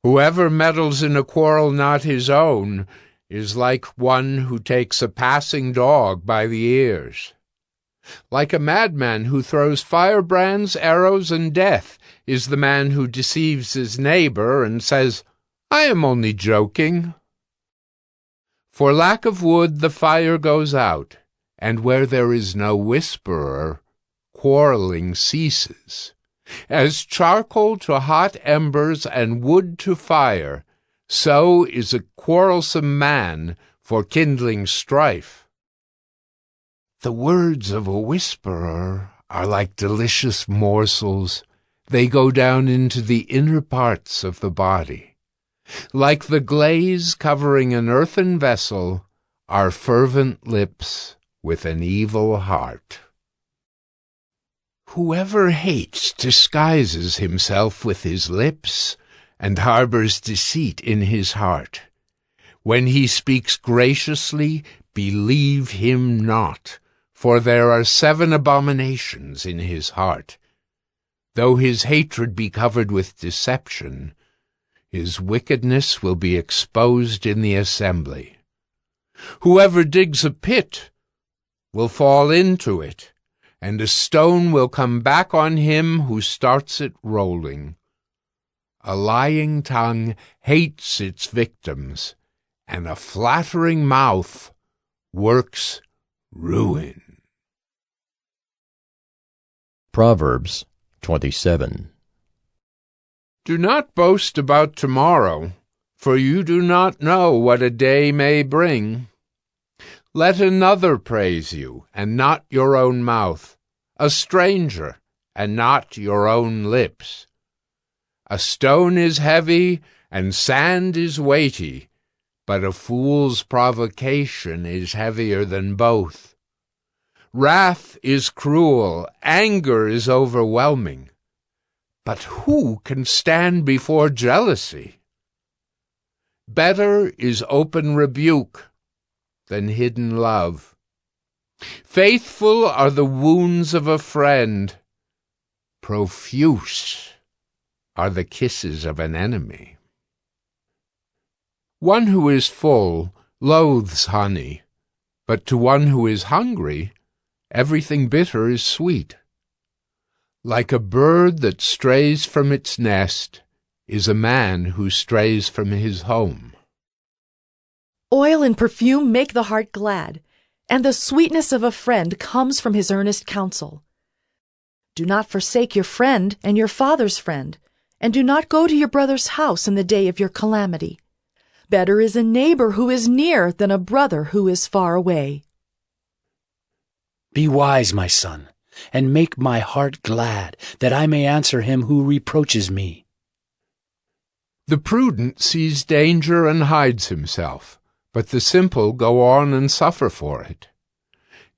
Whoever meddles in a quarrel not his own is like one who takes a passing dog by the ears. Like a madman who throws firebrands, arrows, and death is the man who deceives his neighbor and says, "I am only joking." For lack of wood the fire goes out, and where there is no whisperer, quarreling ceases. As charcoal to hot embers and wood to fire, so is a quarrelsome man for kindling strife. The words of a whisperer are like delicious morsels. They go down into the inner parts of the body. Like the glaze covering an earthen vessel are fervent lips with an evil heart. Whoever hates disguises himself with his lips and harbors deceit in his heart. When he speaks graciously, believe him not, for there are 7 abominations in his heart. Though his hatred be covered with deception, his wickedness will be exposed in the assembly. Whoever digs a pit will fall into it, and a stone will come back on him who starts it rolling. A lying tongue hates its victims, and a flattering mouth works ruin. Proverbs 27. Do not boast about tomorrow, for you do not know what a day may bring. Let another praise you, and not your own mouth, a stranger, and not your own lips. A stone is heavy, and sand is weighty, but a fool's provocation is heavier than both. Wrath is cruel, anger is overwhelming, but who can stand before jealousy? Better is open rebuke than hidden love. Faithful are the wounds of a friend. Profuse are the kisses of an enemy. One who is full loathes honey, but to one who is hungry, everything bitter is sweet. Like a bird that strays from its nest is a man who strays from his home. Oil and perfume make the heart glad, and the sweetness of a friend comes from his earnest counsel. Do not forsake your friend and your father's friend, and do not go to your brother's house in the day of your calamity. Better is a neighbor who is near than a brother who is far away. Be wise, my son, and make my heart glad, that I may answer him who reproaches me. The prudent sees danger and hides himself, but the simple go on and suffer for it.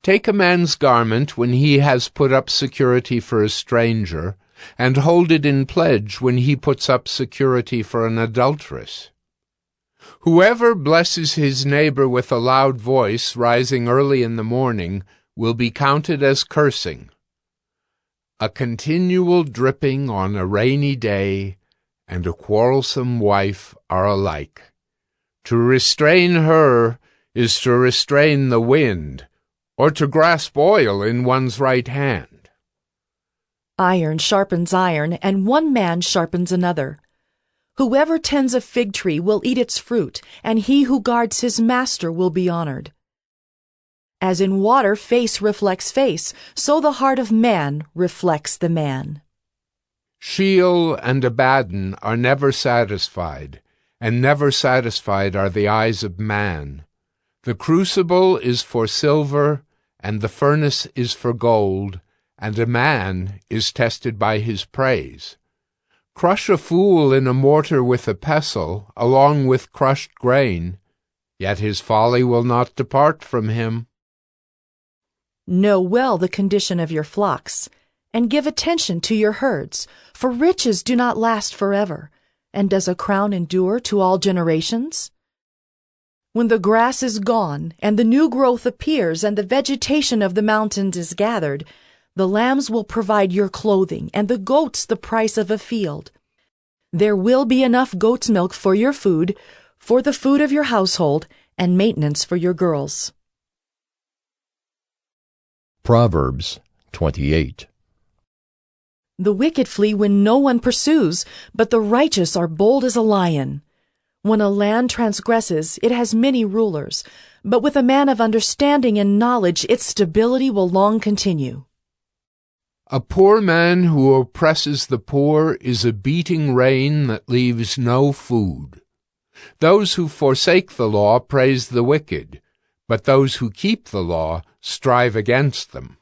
Take a man's garment when he has put up security for a stranger, and hold it in pledge when he puts up security for an adulteress. Whoever blesses his neighbor with a loud voice rising early in the morning will be counted as cursing. A continual dripping on a rainy day and a quarrelsome wife are alike. To restrain her is to restrain the wind, or to grasp oil in one's right hand. Iron sharpens iron, and one man sharpens another. Whoever tends a fig tree will eat its fruit, and he who guards his master will be honored. As in water face reflects face, so the heart of man reflects the man. Sheol and Abaddon are never satisfied, and never satisfied are the eyes of man. The crucible is for silver, and the furnace is for gold, and a man is tested by his praise. Crush a fool in a mortar with a pestle, along with crushed grain, yet his folly will not depart from him. Know well the condition of your flocks, and give attention to your herds, for riches do not last forever, and does a crown endure to all generations? When the grass is gone, and the new growth appears, and the vegetation of the mountains is gathered, the lambs will provide your clothing, and the goats the price of a field. There will be enough goat's milk for your food, for the food of your household, and maintenance for your girls. Proverbs 28. The wicked flee when no one pursues, but the righteous are bold as a lion. When a land transgresses, it has many rulers, but with a man of understanding and knowledge, its stability will long continue. A poor man who oppresses the poor is a beating rain that leaves no food. Those who forsake the law praise the wicked, but those who keep the law strive against them.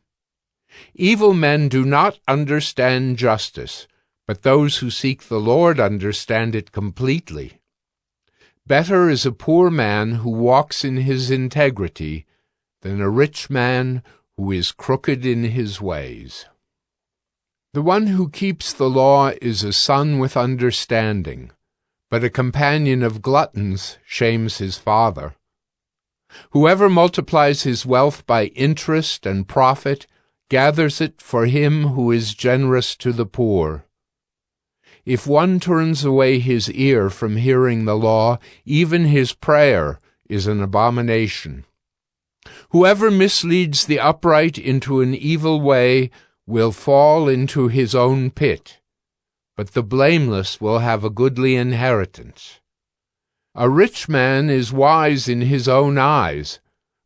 Evil men do not understand justice, but those who seek the Lord understand it completely. Better is a poor man who walks in his integrity than a rich man who is crooked in his ways. The one who keeps the law is a son with understanding, but a companion of gluttons shames his father. Whoever multiplies his wealth by interest and profit gathers it for him who is generous to the poor. If one turns away his ear from hearing the law, even his prayer is an abomination. Whoever misleads the upright into an evil way will fall into his own pit, but the blameless will have a goodly inheritance. A rich man is wise in his own eyes,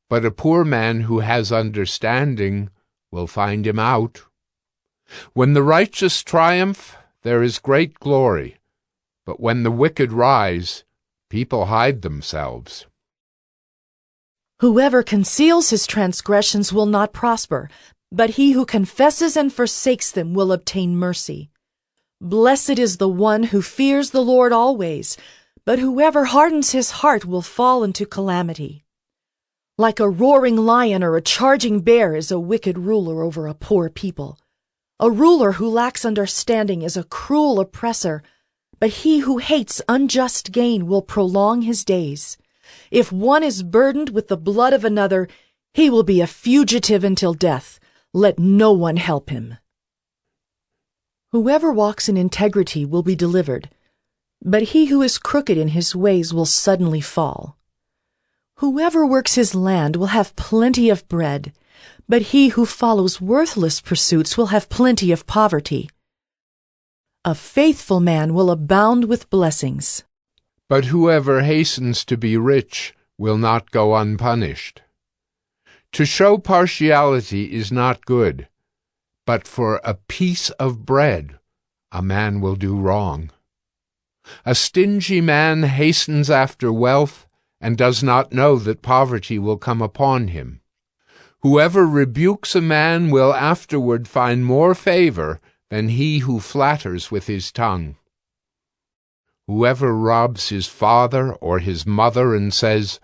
but a poor man who has understanding will find him out. When the righteous triumph, there is great glory, but when the wicked rise, people hide themselves. Whoever conceals his transgressions will not prosper, but he who confesses and forsakes them will obtain mercy. Blessed is the one who fears the Lord always, but whoever hardens his heart will fall into calamity. Like a roaring lion or a charging bear is a wicked ruler over a poor people. A ruler who lacks understanding is a cruel oppressor, but he who hates unjust gain will prolong his days. If one is burdened with the blood of another, he will be a fugitive until death. Let no one help him. Whoever walks in integrity will be delivered, but he who is crooked in his ways will suddenly fall. Whoever works his land will have plenty of bread, but he who follows worthless pursuits will have plenty of poverty. A faithful man will abound with blessings, but whoever hastens to be rich will not go unpunished. To show partiality is not good, but for a piece of bread a man will do wrong. A stingy man hastens after wealth and does not know that poverty will come upon him. Whoever rebukes a man will afterward find more favor than he who flatters with his tongue. Whoever robs his father or his mother and says,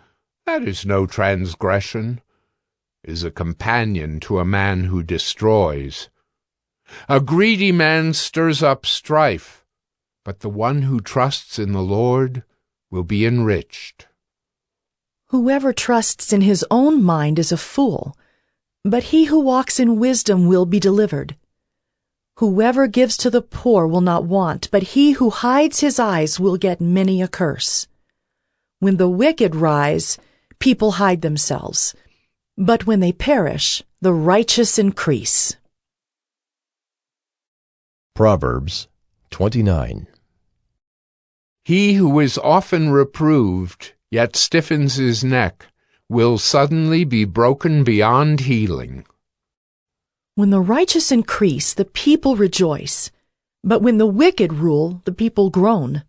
"That is no transgression," is a companion to a man who destroys. A greedy man stirs up strife, but the one who trusts in the Lord will be enriched. Whoever trusts in his own mind is a fool, but he who walks in wisdom will be delivered. Whoever gives to the poor will not want, but he who hides his eyes will get many a curse. When the wicked rise, people hide themselves, but when they perish, the righteous increase. Proverbs 29. He who is often reproved, yet stiffens his neck, will suddenly be broken beyond healing. When the righteous increase, the people rejoice, but when the wicked rule, the people groan.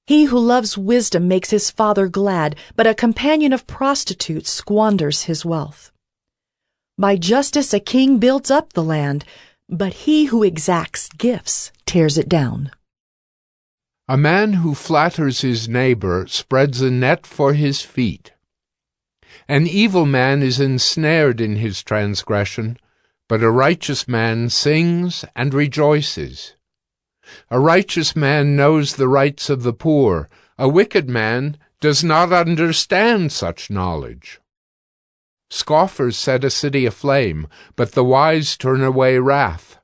He who loves wisdom makes his father glad, but a companion of prostitutes squanders his wealth. By justice a king builds up the land, but he who exacts gifts tears it down. A man who flatters his neighbor spreads a net for his feet. An evil man is ensnared in his transgression, but a righteous man sings and rejoices. A righteous man knows the rights of the poor. A wicked man does not understand such knowledge. Scoffers set a city aflame, but the wise turn away wrath.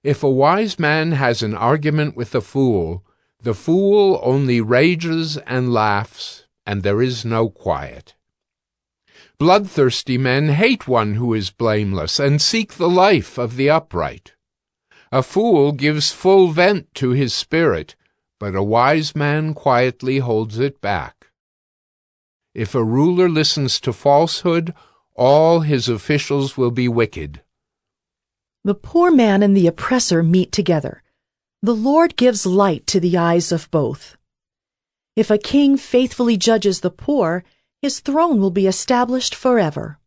If a wise man has an argument with the fool only rages and laughs, and there is no quiet. Bloodthirsty men hate one who is blameless and seek the life of the upright. A fool gives full vent to his spirit, but a wise man quietly holds it back. If a ruler listens to falsehood, all his officials will be wicked. The poor man and the oppressor meet together. The Lord gives light to the eyes of both. If a king faithfully judges the poor, his throne will be established forever.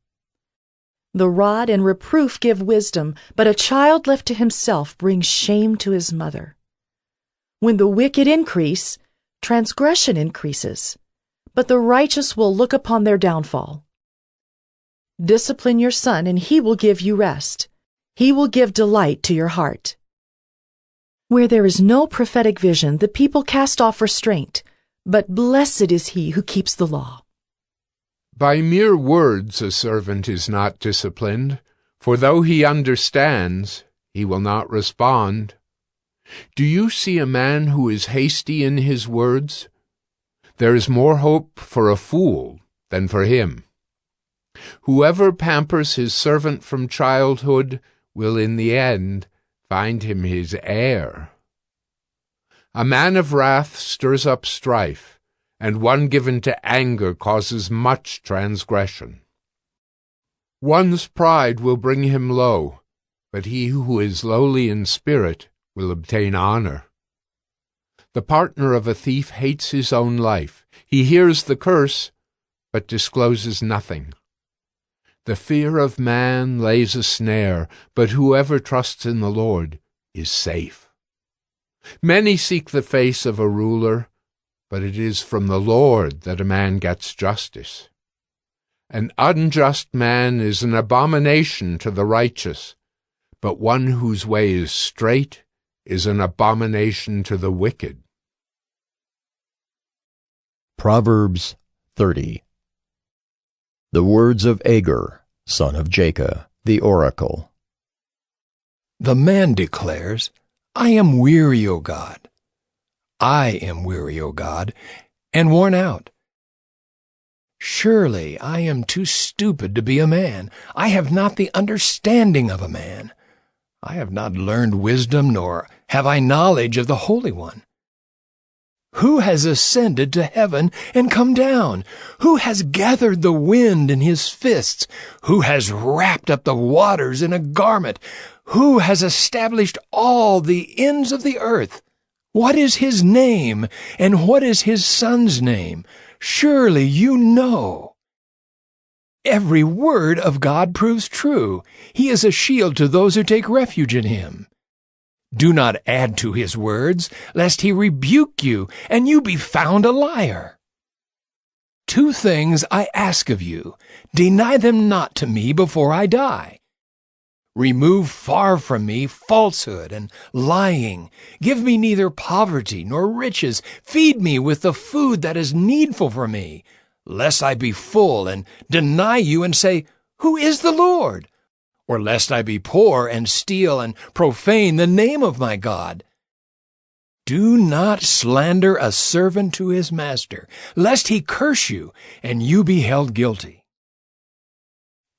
The rod and reproof give wisdom, but a child left to himself brings shame to his mother. When the wicked increase, transgression increases, but the righteous will look upon their downfall. Discipline your son, and he will give you rest. He will give delight to your heart. Where there is no prophetic vision, the people cast off restraint, but blessed is he who keeps the law. By mere words a servant is not disciplined, for though he understands, he will not respond. Do you see a man who is hasty in his words? There is more hope for a fool than for him. Whoever pampers his servant from childhood will in the end find him his heir. A man of wrath stirs up strife, and one given to anger causes much transgression. One's pride will bring him low, but he who is lowly in spirit will obtain honor. The partner of a thief hates his own life. He hears the curse, but discloses nothing. The fear of man lays a snare, but whoever trusts in the Lord is safe. Many seek the face of a ruler, but it is from the Lord that a man gets justice. An unjust man is an abomination to the righteous, but one whose way is straight is an abomination to the wicked. Proverbs 30. The words of Agur, son of Jacob, the oracle. The man declares, I am weary, O God. I am weary, O God, and worn out. Surely I am too stupid to be a man. I have not the understanding of a man. I have not learned wisdom, nor have I knowledge of the Holy One. Who has ascended to heaven and come down? Who has gathered the wind in his fists? Who has wrapped up the waters in a garment? Who has established all the ends of the earth? What is his name, and what is his son's name? Surely you know. Every word of God proves true. He is a shield to those who take refuge in him. Do not add to his words, lest he rebuke you, and you be found a liar. 2 things I ask of you. Deny them not to me before I die. Remove far from me falsehood and lying. Give me neither poverty nor riches. Feed me with the food that is needful for me, lest I be full and deny you and say, Who is the Lord? Or lest I be poor and steal and profane the name of my God. Do not slander a servant to his master, lest he curse you and you be held guilty.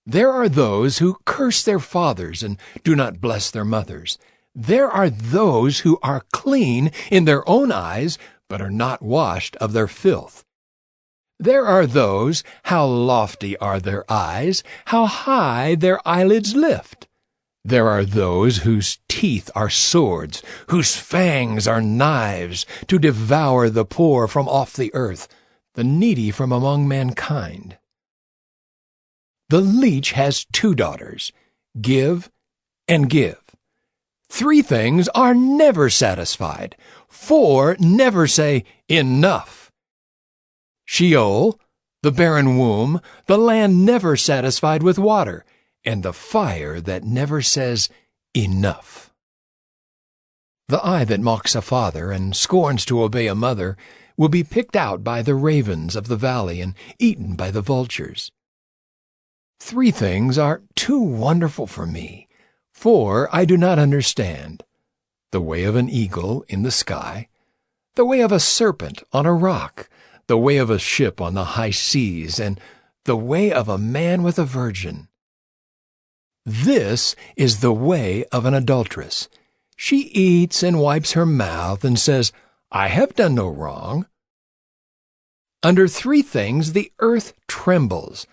There are those who curse their fathers and do not bless their mothers. There are those who are clean in their own eyes, but are not washed of their filth. There are those, how lofty are their eyes, how high their eyelids lift. There are those whose teeth are swords, whose fangs are knives, to devour the poor from off the earth, the needy from among mankind. The leech has 2 daughters, give and give. 3 things are never satisfied. 4 never say, enough. Sheol, the barren womb, the land never satisfied with water, and the fire that never says, enough. The eye that mocks a father and scorns to obey a mother will be picked out by the ravens of the valley and eaten by the vultures. 3 things are too wonderful for me, 4 I do not understand. The way of an eagle in the sky, the way of a serpent on a rock, the way of a ship on the high seas, and the way of a man with a virgin. This is the way of an adulteress. She eats and wipes her mouth and says, I have done no wrong. Under 3 things the earth trembles.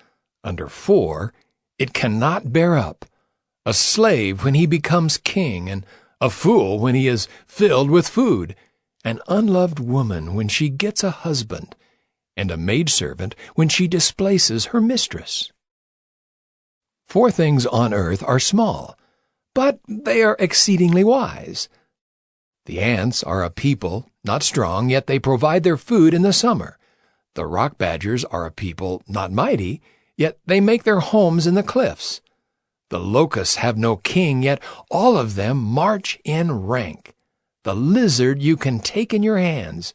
Under 4 it cannot bear up. A slave when he becomes king, and a fool when he is filled with food, an unloved woman when she gets a husband, and a maidservant when she displaces her mistress. 4 things on earth are small, but they are exceedingly wise. The ants are a people, not strong, yet they provide their food in the summer. The rock badgers are a people, not mighty, yet they make their homes in the cliffs. The locusts have no king, yet all of them march in rank. The lizard you can take in your hands,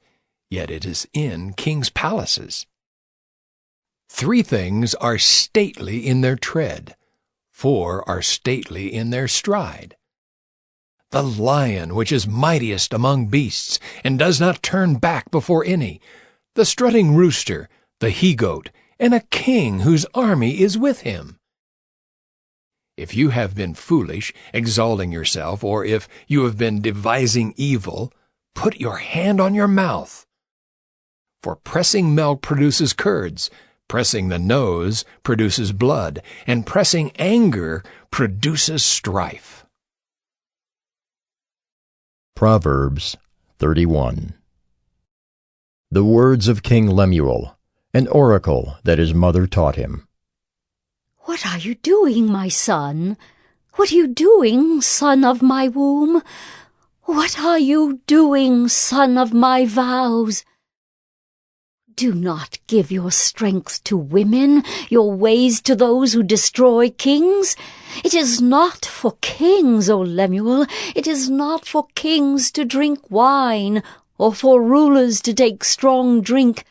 yet it is in kings' palaces. 3 things are stately in their tread, 4 are stately in their stride. The lion which is mightiest among beasts, and does not turn back before any, the strutting rooster, the he-goat, and a king whose army is with him. If you have been foolish, exalting yourself, or if you have been devising evil, put your hand on your mouth. For pressing milk produces curds, pressing the nose produces blood, and pressing anger produces strife. Proverbs 31. The words of King Lemuel, an oracle that his mother taught him. What are you doing, my son? What are you doing, son of my womb? What are you doing, son of my vows? Do not give your strength to women, your ways to those who destroy kings. It is not for kings, O Lemuel, it is not for kings to drink wine, or for rulers to take strong drink,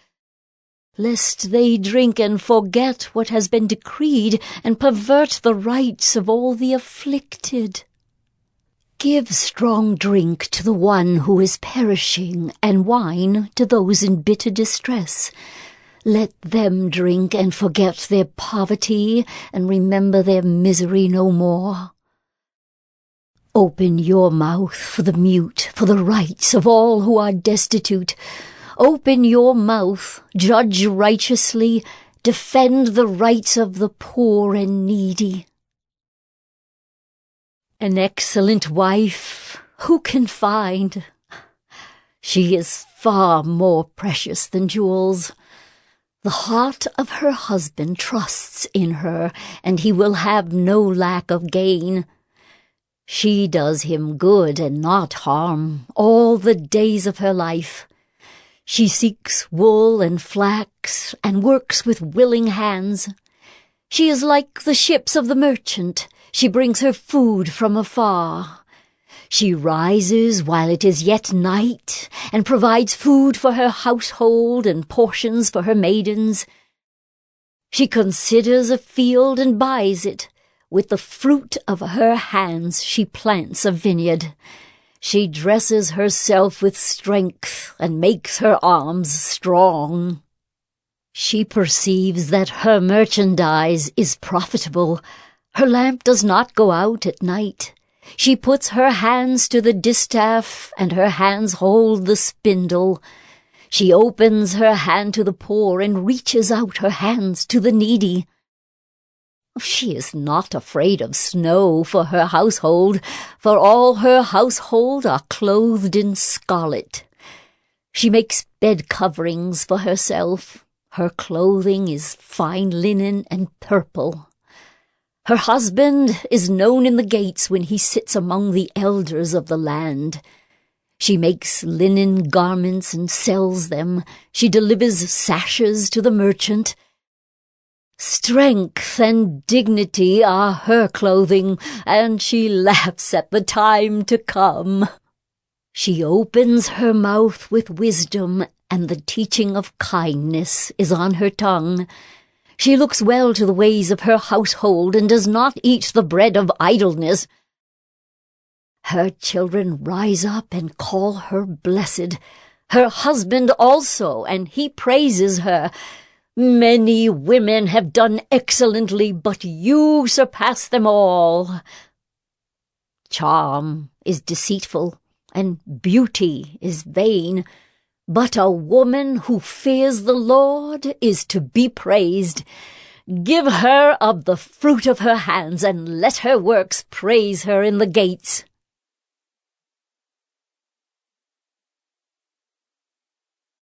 lest they drink and forget what has been decreed, and pervert the rights of all the afflicted. Give strong drink to the one who is perishing, and wine to those in bitter distress. Let them drink and forget their poverty, and remember their misery no more. Open your mouth for the mute, for the rights of all who are destitute. Open your mouth, judge righteously, defend the rights of the poor and needy. An excellent wife, who can find? She is far more precious than jewels. The heart of her husband trusts in her, and he will have no lack of gain. She does him good and not harm all the days of her life. She seeks wool and flax, and works with willing hands. She is like the ships of the merchant. She brings her food from afar. She rises while it is yet night, and provides food for her household and portions for her maidens. She considers a field and buys it. With the fruit of her hands she plants a vineyard. She dresses herself with strength and makes her arms strong. She perceives that her merchandise is profitable. Her lamp does not go out at night. She puts her hands to the distaff, and her hands hold the spindle. She opens her hand to the poor and reaches out her hands to the needy. She is not afraid of snow for her household, for all her household are clothed in scarlet. She makes bed coverings for herself. Her clothing is fine linen and purple. Her husband is known in the gates when he sits among the elders of the land. She makes linen garments and sells them. She delivers sashes to the merchant. Strength and dignity are her clothing, and she laughs at the time to come. She opens her mouth with wisdom, and the teaching of kindness is on her tongue. She looks well to the ways of her household, and does not eat the bread of idleness. Her children rise up and call her blessed. Her husband also, and he praises her. Many women have done excellently, but you surpass them all. Charm is deceitful, and beauty is vain, but a woman who fears the Lord is to be praised. Give her of the fruit of her hands, and let her works praise her in the gates.